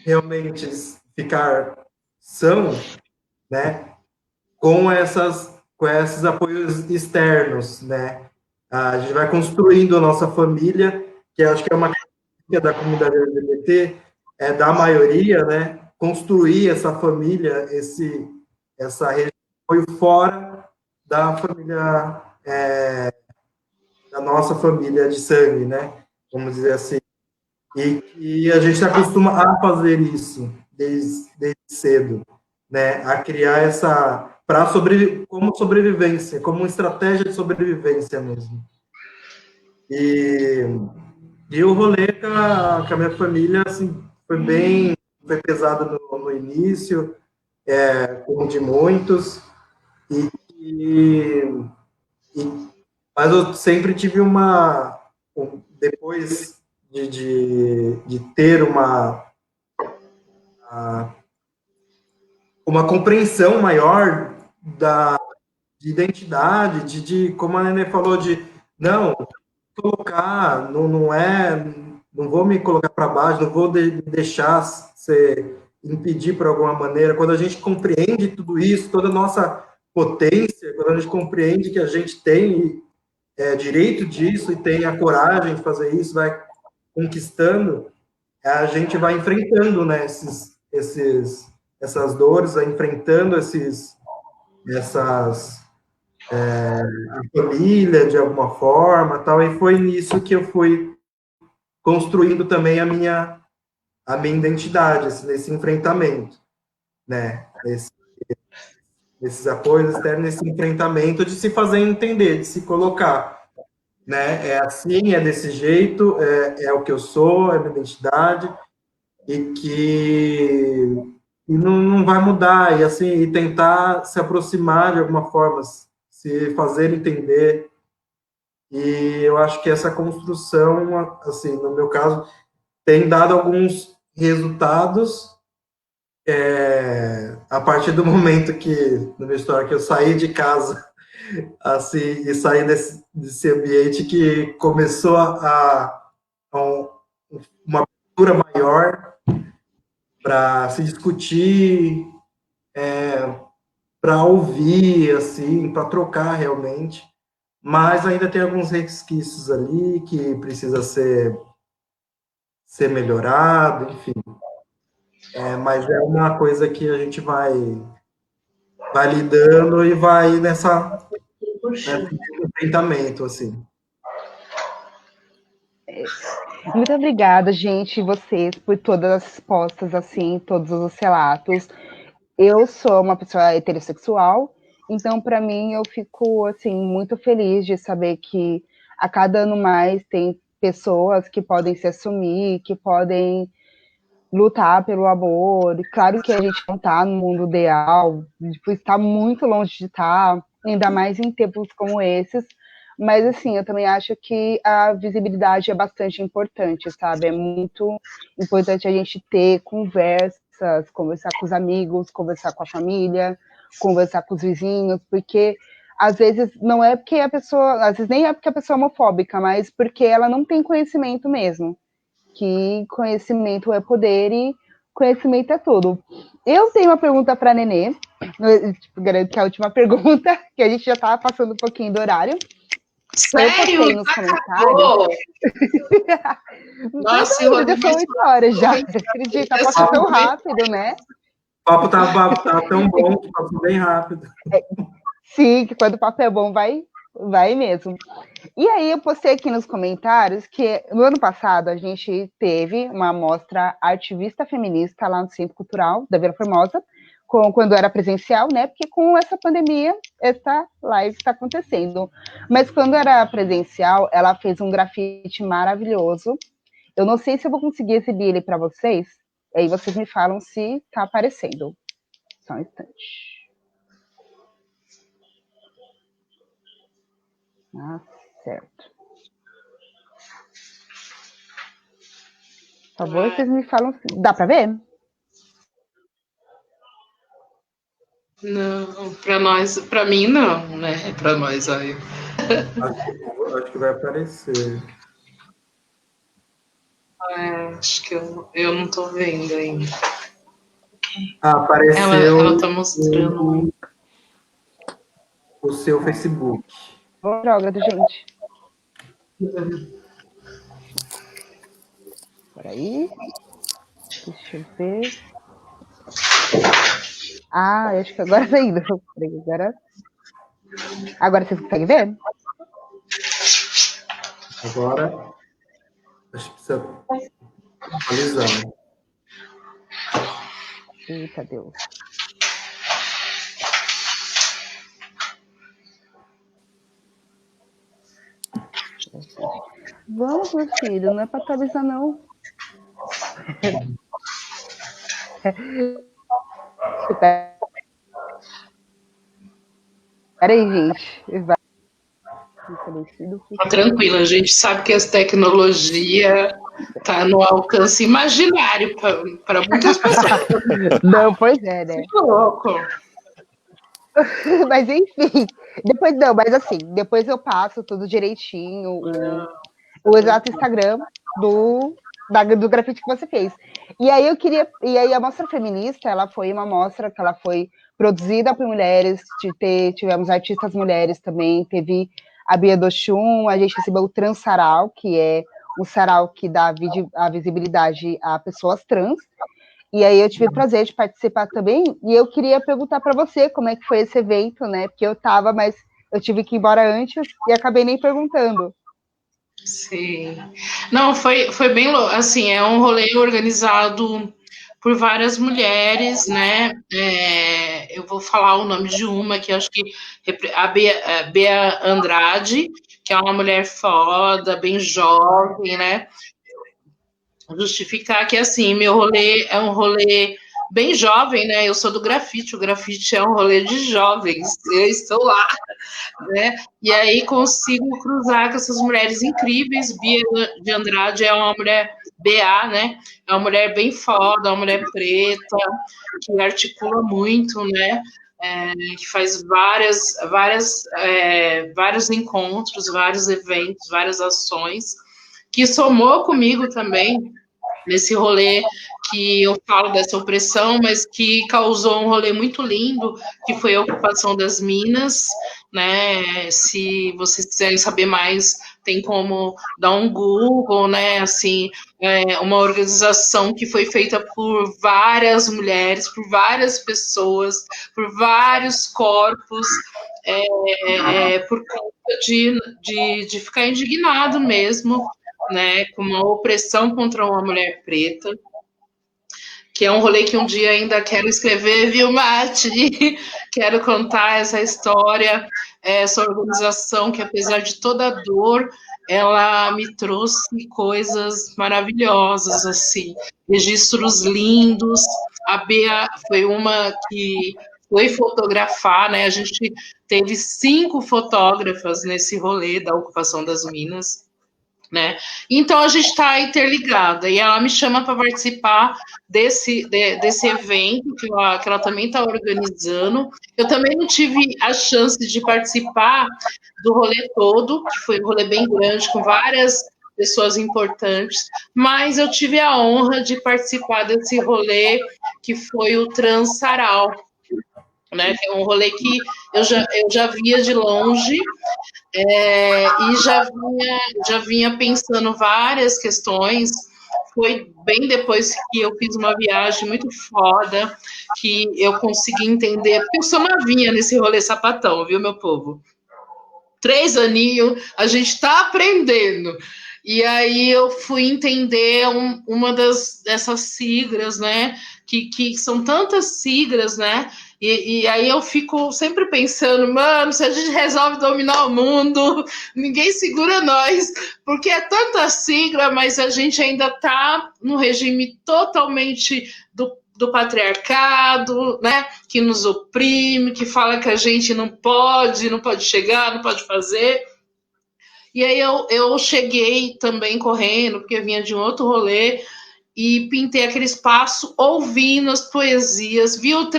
realmente ficar são, né, com esses apoios externos, né, a gente vai construindo a nossa família, que acho que é uma característica da comunidade LGBT, da maioria, né, construir essa família, essa rede de apoio fora da família, da nossa família de sangue, né, vamos dizer assim. E a gente se acostuma a fazer isso desde cedo, né? A criar como sobrevivência, como uma estratégia de sobrevivência mesmo. E o rolê com a minha família, assim, foi pesado no início, como de muitos, e, e, mas eu sempre tive depois de ter uma compreensão maior de identidade, como a Nenê falou, não, não vou me colocar para baixo, não vou me deixar ser impedir por alguma maneira. Quando a gente compreende tudo isso, toda a nossa potência, quando a gente compreende que a gente tem direito disso e tem a coragem de fazer isso, vai conquistando, a gente vai enfrentando, né, essas dores, vai enfrentando a família de alguma forma, tal, e foi nisso que eu fui construindo também a minha identidade, nesse enfrentamento, né, esses apoios externos, nesse enfrentamento de se fazer entender, de se colocar, né, é assim, é desse jeito, é o que eu sou, é a minha identidade, e não vai mudar, e assim, e tentar se aproximar de alguma forma, se fazer entender. E eu acho que essa construção, assim, no meu caso, tem dado alguns resultados a partir do momento na minha história, que eu saí de casa, assim, e saí desse ambiente que começou uma abertura maior para se discutir, para ouvir, assim, para trocar realmente, mas ainda tem alguns resquícios ali que precisa ser melhorado, enfim. Mas é uma coisa que a gente vai lidando e vai nesse enfrentamento, assim. Muito obrigada, gente, vocês, por todas as respostas, assim, todos os relatos. Eu sou uma pessoa heterossexual, então, para mim, eu fico, assim, muito feliz de saber que a cada ano mais tem pessoas que podem se assumir, que podem lutar pelo amor. Claro que a gente não está no mundo ideal, tipo, está muito longe de estar, ainda mais em tempos como esses, mas, assim, eu também acho que a visibilidade é bastante importante, sabe? É muito importante a gente ter conversas, conversar com os amigos, conversar com a família, conversar com os vizinhos, porque às vezes não é porque a pessoa, às vezes nem é porque a pessoa é homofóbica, mas porque ela não tem conhecimento mesmo, que conhecimento é poder e conhecimento é tudo. Eu tenho uma pergunta para a Nenê, garanto que é a última pergunta, que a gente já estava passando um pouquinho do horário. Sério? Eu postei nos comentários. Nossa, já são 8 horas já. Acredita, passa tão rápido, né? O papo tá tão bom que passou bem rápido. Sim, que quando o papo é bom, vai mesmo. E aí eu postei aqui nos comentários que no ano passado a gente teve uma mostra Artivista Feminista lá no Centro Cultural da Vila Formosa, quando era presencial, né? Porque com essa pandemia, essa live está acontecendo. Mas quando era presencial, ela fez um grafite maravilhoso. Eu não sei se eu vou conseguir exibir ele para vocês. Aí vocês me falam se está aparecendo. Só um instante. Ah, certo. Por favor, vocês me falam. Dá para ver? Não, para mim não, né? Para nós aí. Acho que vai aparecer. Acho que eu não tô vendo ainda. Apareceu. Ela tá mostrando o seu Facebook. Droga, gente. Peraí. Deixa eu ver. Acho que agora tá indo. Agora vocês conseguem ver? Agora, acho que precisa atualizar. Eita, Deus. Vamos, meu filho, não é para atualizar, não. Peraí, gente. Tá tranquilo, a gente sabe que essa tecnologia tá no alcance imaginário para muitas pessoas. Não, pois é, né? Que louco. Mas enfim, depois eu passo tudo direitinho, o exato Instagram do grafite que você fez. E aí a mostra feminista, ela foi uma mostra que ela foi produzida por mulheres, tivemos artistas mulheres também, teve a Bia Dochum, a gente recebeu o Trans Sarau, que é um sarau que dá a visibilidade a pessoas trans. E aí eu tive o prazer de participar também, e eu queria perguntar para você como é que foi esse evento, né? Porque mas eu tive que ir embora antes e acabei nem perguntando. Sim. Não, foi bem louco. Assim, é um rolê organizado por várias mulheres, né? Eu vou falar o nome de uma que eu acho que a Bea Andrade, que é uma mulher foda, bem jovem, né? Justificar que, assim, meu rolê é um rolê bem jovem, né? Eu sou do grafite, o grafite é um rolê de jovens, eu estou lá, né? E aí consigo cruzar com essas mulheres incríveis. Bia de Andrade é uma mulher BA, né? É uma mulher bem foda, uma mulher preta, que articula muito, né? Que faz vários encontros, vários eventos, várias ações, que somou comigo também nesse rolê que eu falo dessa opressão, mas que causou um rolê muito lindo, que foi a ocupação das minas, né? Se vocês quiserem saber mais, tem como dar um Google, né? Assim, uma organização que foi feita por várias mulheres, por várias pessoas, por vários corpos, por conta de ficar indignado mesmo, né, com uma opressão contra uma mulher preta, que é um rolê que um dia ainda quero escrever, viu, Mati? Quero contar essa história, essa organização que, apesar de toda a dor, ela me trouxe coisas maravilhosas, assim, registros lindos. A Bea foi uma que foi fotografar, né? A gente teve 5 fotógrafas nesse rolê da ocupação das minas, né? Então a gente está interligada e ela me chama para participar desse evento que ela também está organizando. Eu também não tive a chance de participar do rolê todo, que foi um rolê bem grande, com várias pessoas importantes, mas eu tive a honra de participar desse rolê que foi o Transaral, né? Que é um rolê que eu já via de longe, e já vinha pensando várias questões. Foi bem depois que eu fiz uma viagem muito foda, que eu consegui entender, porque eu sou novinha nesse rolê sapatão, viu, meu povo? 3 aninhos, a gente tá aprendendo. E aí eu fui entender uma dessas siglas, né? Que são tantas siglas, né? E aí eu fico sempre pensando, mano, se a gente resolve dominar o mundo, ninguém segura nós, porque é tanta sigla, mas a gente ainda tá no regime totalmente do patriarcado, né, que nos oprime, que fala que a gente não pode chegar, não pode fazer. E aí eu cheguei também correndo, porque eu vinha de um outro rolê, e pintei aquele espaço ouvindo as poesias, vi o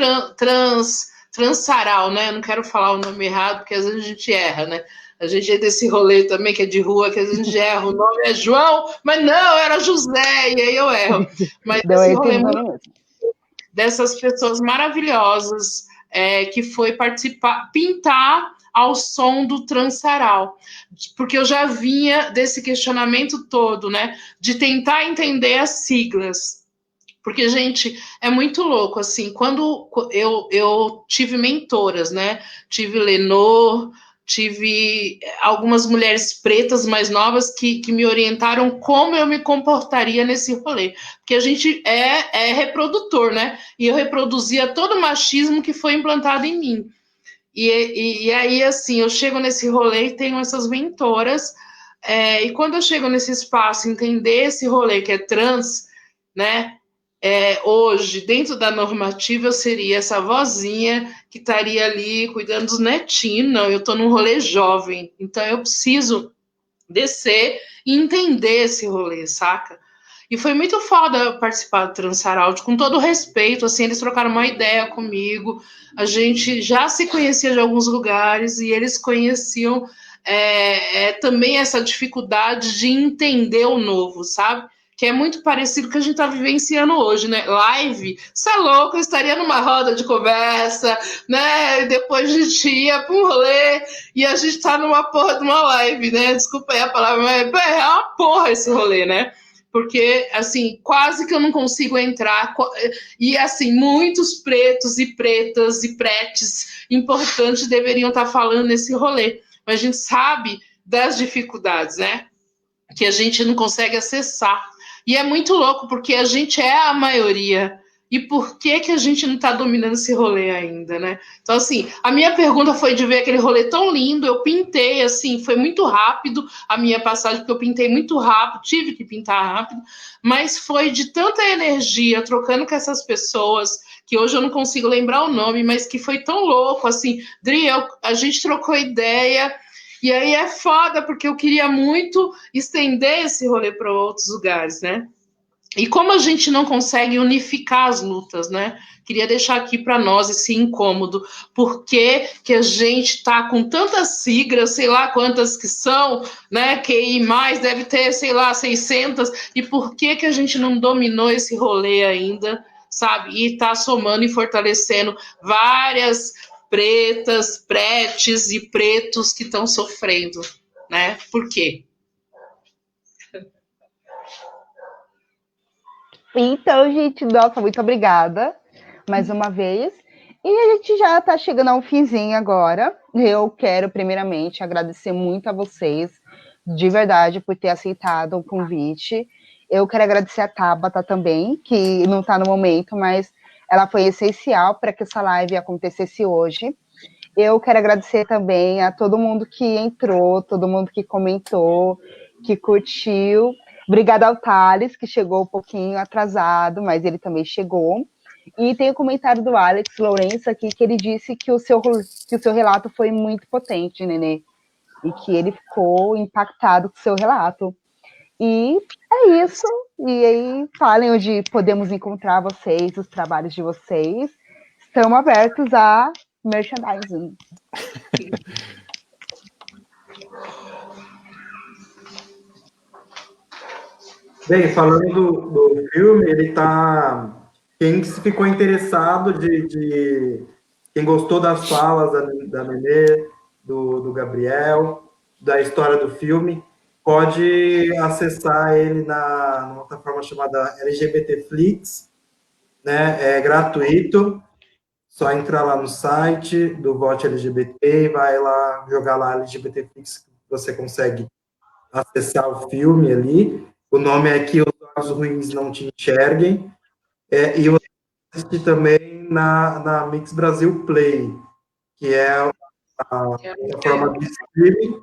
Transaral, né? Eu não quero falar o nome errado, porque às vezes a gente erra, né? A gente é desse rolê também, que é de rua, que às vezes a gente erra. O nome é João, mas não, era José, e aí eu erro. Mas esse rolê dessas pessoas maravilhosas, que foi participar, pintar ao som do Transaral, porque eu já vinha desse questionamento todo, né, de tentar entender as siglas, porque, gente, é muito louco, assim, quando eu tive mentoras, né, tive Lenor, tive algumas mulheres pretas mais novas que me orientaram como eu me comportaria nesse rolê, porque a gente é reprodutor, né, e eu reproduzia todo o machismo que foi implantado em mim. E aí, assim, eu chego nesse rolê e tenho essas mentoras, e quando eu chego nesse espaço, entender esse rolê que é trans, né, hoje, dentro da normativa, eu seria essa vozinha que estaria ali cuidando dos netinhos. Não, eu estou num rolê jovem, então eu preciso descer e entender esse rolê, saca? E foi muito foda participar do Transaral, com todo respeito, assim, eles trocaram uma ideia comigo, a gente já se conhecia de alguns lugares e eles conheciam também essa dificuldade de entender o novo, sabe? Que é muito parecido com o que a gente está vivenciando hoje, né? Live, você é louco, eu estaria numa roda de conversa, né? E depois a gente ia para um rolê e a gente tá numa porra de uma live, né? Desculpa aí a palavra, mas é uma porra esse rolê, né? Porque, assim, quase que eu não consigo entrar. E, assim, muitos pretos e pretas e pretes importantes deveriam estar falando nesse rolê. Mas a gente sabe das dificuldades, né? Que a gente não consegue acessar. E é muito louco, porque a gente é a maioria. E por que a gente não está dominando esse rolê ainda, né? Então, assim, a minha pergunta foi de ver aquele rolê tão lindo. Eu pintei, assim, foi muito rápido a minha passagem, porque eu pintei muito rápido, tive que pintar rápido, mas foi de tanta energia, trocando com essas pessoas, que hoje eu não consigo lembrar o nome, mas que foi tão louco, assim. Dri, a gente trocou ideia. E aí é foda, porque eu queria muito estender esse rolê para outros lugares, né? E como a gente não consegue unificar as lutas, né? Queria deixar aqui para nós esse incômodo. Por que a gente tá com tantas siglas, sei lá quantas que são, né? QI mais deve ter, sei lá, 600. E por que a gente não dominou esse rolê ainda, sabe? E tá somando e fortalecendo várias pretas, pretes e pretos que estão sofrendo, né? Por quê? Então, gente, nossa, muito obrigada mais uma vez. E a gente já está chegando ao finzinho agora. Eu quero, primeiramente, agradecer muito a vocês, de verdade, por ter aceitado o convite. Eu quero agradecer a Tabata também, que não está no momento, mas ela foi essencial para que essa live acontecesse hoje. Eu quero agradecer também a todo mundo que entrou, todo mundo que comentou, que curtiu. Obrigada ao Thales, que chegou um pouquinho atrasado, mas ele também chegou. E tem o comentário do Alex Lourenço aqui, que ele disse que o seu relato foi muito potente, Nenê, e que ele ficou impactado com o seu relato. E é isso. E aí, falem onde podemos encontrar vocês, os trabalhos de vocês. Estamos abertos a merchandising. Bem, falando do filme, ele tá. Quem ficou interessado quem gostou das falas da Nenê, do Gabriel, da história do filme, pode acessar ele numa plataforma chamada LGBT Flix, né? É gratuito, só entrar lá no site do Vote LGBT e vai lá jogar lá LGBT Flix, você consegue acessar o filme ali. O nome é Que os Olhos Ruins Não Te Enxerguem. E você assiste também na Mix Brasil Play, que é a plataforma de streaming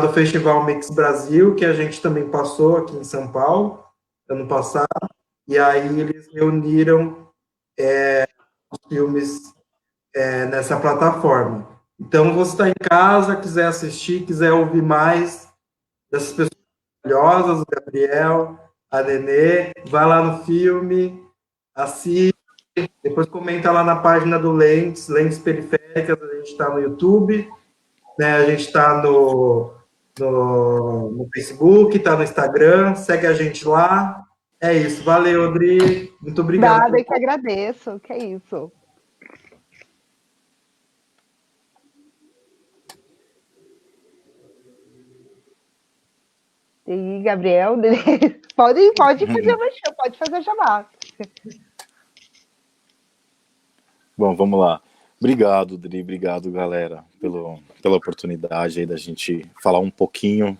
do Festival Mix Brasil, que a gente também passou aqui em São Paulo, ano passado. E aí eles reuniram os filmes nessa plataforma. Então, você está em casa, quiser assistir, quiser ouvir mais dessas pessoas maravilhosas, o Gabriel, a Nenê, vai lá no filme, assiste, depois comenta lá na página do Lentes Periféricas, a gente está no YouTube, né, a gente está no Facebook, está no Instagram, segue a gente lá. É isso, valeu, Adri, muito obrigado. Nada, eu que agradeço, que é isso. E Gabriel, pode fazer o jabá. Bom, vamos lá. Obrigado, Dri, obrigado, galera, pela oportunidade aí da gente falar um pouquinho,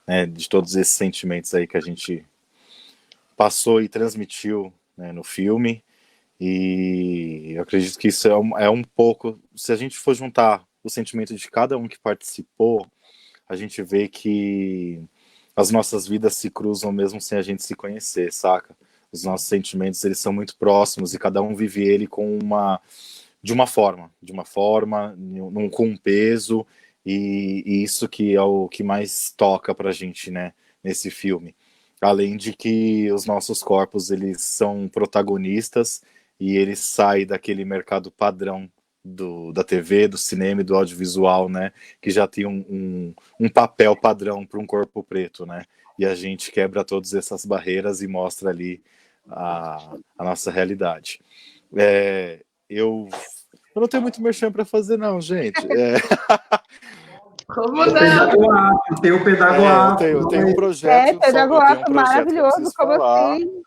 né, de todos esses sentimentos aí que a gente passou e transmitiu, né, no filme. E eu acredito que isso é um pouco, se a gente for juntar o sentimento de cada um que participou, a gente vê que as nossas vidas se cruzam mesmo sem a gente se conhecer, saca? Os nossos sentimentos, eles são muito próximos e cada um vive ele de uma forma, com um peso, e isso que é o que mais toca pra gente, né, nesse filme. Além de que os nossos corpos, eles são protagonistas e eles saem daquele mercado padrão da TV, do cinema e do audiovisual, né, que já tem um papel padrão para um corpo preto, né, e a gente quebra todas essas barreiras e mostra ali a nossa realidade. Eu não tenho muito merchan para fazer, não, gente. Como não? Tem o Pedagoato. Eu tenho um projeto. Pedagoato maravilhoso, como assim?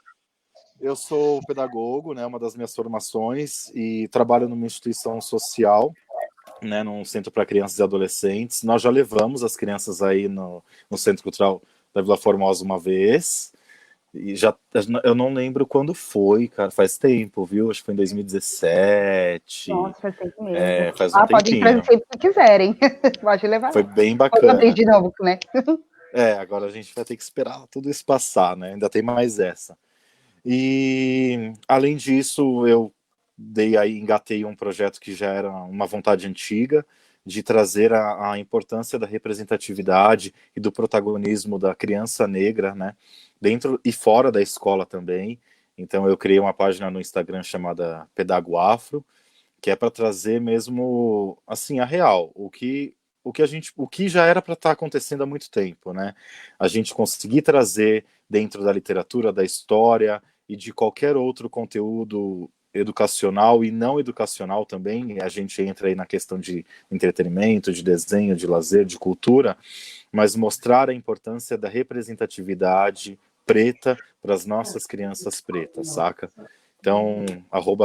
Eu sou pedagogo, né, uma das minhas formações, e trabalho numa instituição social, né, num centro para crianças e adolescentes. Nós já levamos as crianças aí no Centro Cultural da Vila Formosa uma vez, e eu não lembro quando foi, cara, faz tempo, viu? Acho que foi em 2017. Nossa, faz tempo mesmo. Faz um tempinho. Pode ir sempre que quiserem. Pode levar. Foi bem bacana. Pode abrir de novo, né? Agora a gente vai ter que esperar tudo isso passar, né? Ainda tem mais essa. E, além disso, eu engatei um projeto que já era uma vontade antiga, de trazer a importância da representatividade e do protagonismo da criança negra, né, dentro e fora da escola também. Então eu criei uma página no Instagram chamada Pedago Afro, que é para trazer mesmo, assim, a real, o que já era para estar acontecendo há muito tempo, né? A gente conseguir trazer dentro da literatura, da história e de qualquer outro conteúdo educacional e não educacional também, a gente entra aí na questão de entretenimento, de desenho, de lazer, de cultura, mas mostrar a importância da representatividade preta para as nossas crianças pretas, saca? Então,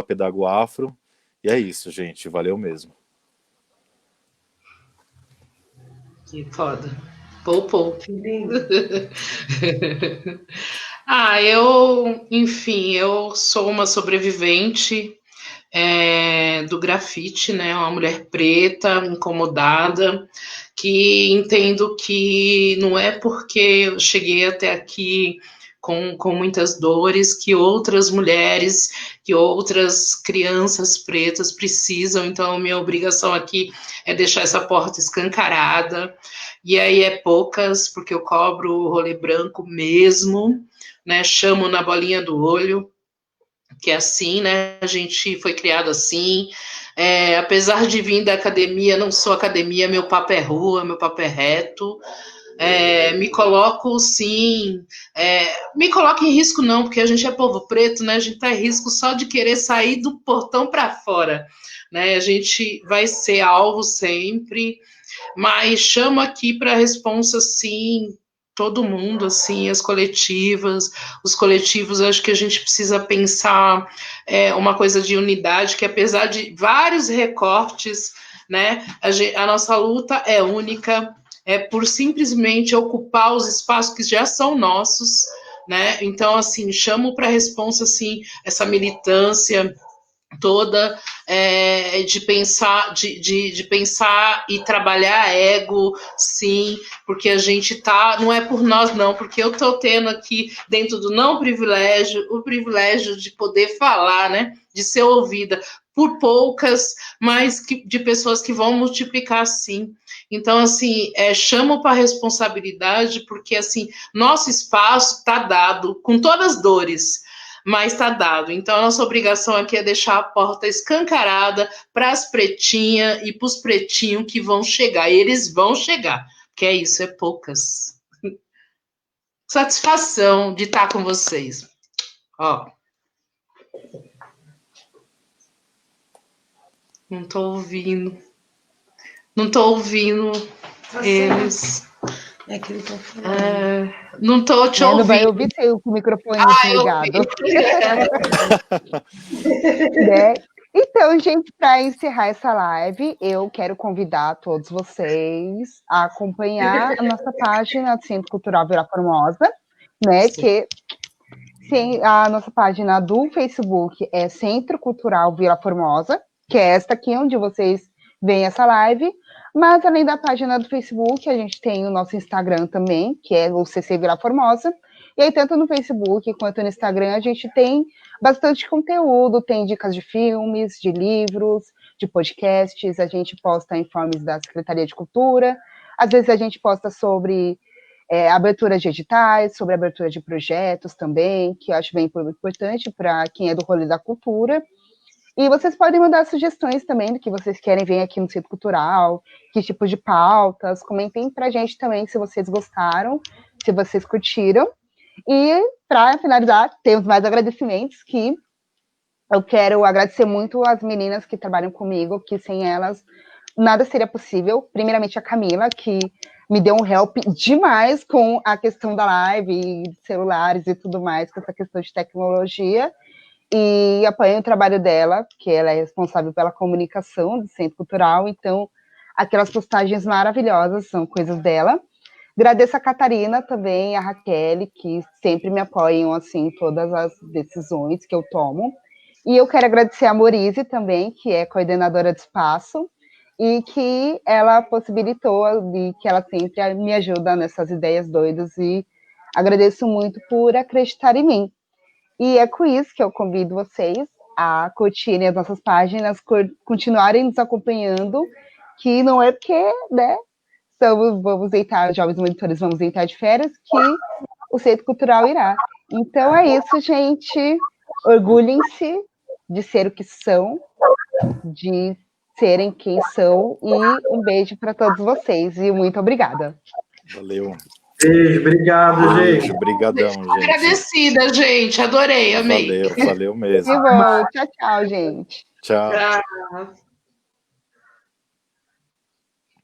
@pedagoafro, e é isso, gente, valeu mesmo. Que foda. Pô. Que lindo. Eu sou uma sobrevivente do grafite, né? Uma mulher preta, incomodada, que entendo que não é porque eu cheguei até aqui com muitas dores que outras mulheres, que outras crianças pretas precisam. Então, minha obrigação aqui é deixar essa porta escancarada. E aí é poucas, porque eu cobro o rolê branco mesmo, né? Chamo na bolinha do olho, que é assim, né? A gente foi criado assim. Apesar de vir da academia, não sou academia, meu papo é rua, meu papo é reto. me coloco sim, me coloco em risco não, porque a gente é povo preto, né? A gente tá em risco só de querer sair do portão para fora, né? A gente vai ser alvo sempre, mas chamo aqui para a responsa sim, todo mundo, assim, as coletivas, os coletivos, acho que a gente precisa pensar uma coisa de unidade, que apesar de vários recortes, né, a nossa luta é única, por simplesmente ocupar os espaços que já são nossos, né, então, assim, chamo para a responsa, assim, essa militância toda de pensar e trabalhar ego, sim, porque a gente tá, não é por nós não, porque eu tô tendo aqui dentro do não privilégio, o privilégio de poder falar, né, de ser ouvida por poucas, mas de pessoas que vão multiplicar sim. Então, assim, chamo para a responsabilidade, porque, assim, nosso espaço está dado, com todas as dores, mas está dado. Então, a nossa obrigação aqui é deixar a porta escancarada para as pretinhas e para os pretinhos que vão chegar. E eles vão chegar, porque é isso, é poucas. Satisfação de estar com vocês. Ó. Não estou ouvindo. Não estou ouvindo eles. É que ele tá falando. Não estou te ouvindo. Não vai ouvir com o microfone desligado. Né? Então, gente, para encerrar essa live, eu quero convidar todos vocês a acompanhar a nossa página do Centro Cultural Vila Formosa, né? Que a nossa página do Facebook é Centro Cultural Vila Formosa, que é esta aqui onde vocês veem essa live. Mas, além da página do Facebook, a gente tem o nosso Instagram também, que é o CC Vila Formosa. E aí, tanto no Facebook quanto no Instagram, a gente tem bastante conteúdo, tem dicas de filmes, de livros, de podcasts, a gente posta informes da Secretaria de Cultura, às vezes a gente posta sobre abertura de editais, sobre abertura de projetos também, que eu acho bem importante para quem é do rolê da cultura. E vocês podem mandar sugestões também do que vocês querem ver aqui no Centro Cultural, que tipo de pautas, comentem pra gente também se vocês gostaram, se vocês curtiram. E, para finalizar, temos mais agradecimentos, que eu quero agradecer muito às meninas que trabalham comigo, que sem elas nada seria possível. Primeiramente a Camila, que me deu um help demais com a questão da live, celulares e tudo mais, com essa questão de tecnologia. E apoio o trabalho dela, que ela é responsável pela comunicação do Centro Cultural, então aquelas postagens maravilhosas são coisas dela. Agradeço a Catarina também, a Raquel, que sempre me apoiam, assim, em todas as decisões que eu tomo. E eu quero agradecer a Morise também, que é coordenadora de espaço, e que ela possibilitou, e que ela sempre me ajuda nessas ideias doidas, e agradeço muito por acreditar em mim. E é com isso que eu convido vocês a curtirem as nossas páginas, continuarem nos acompanhando, que não é porque, né, vamos deitar, jovens monitores, vamos deitar de férias, que o Centro Cultural irá. Então é isso, gente. Orgulhem-se de ser o que são, de serem quem são, e um beijo para todos vocês, e muito obrigada. Valeu. Beijo, obrigado, gente. Obrigadão, gente. Agradecida, gente. Adorei, amei. Valeu mesmo. Que bom. Tchau, tchau, gente. Tchau. Tchau.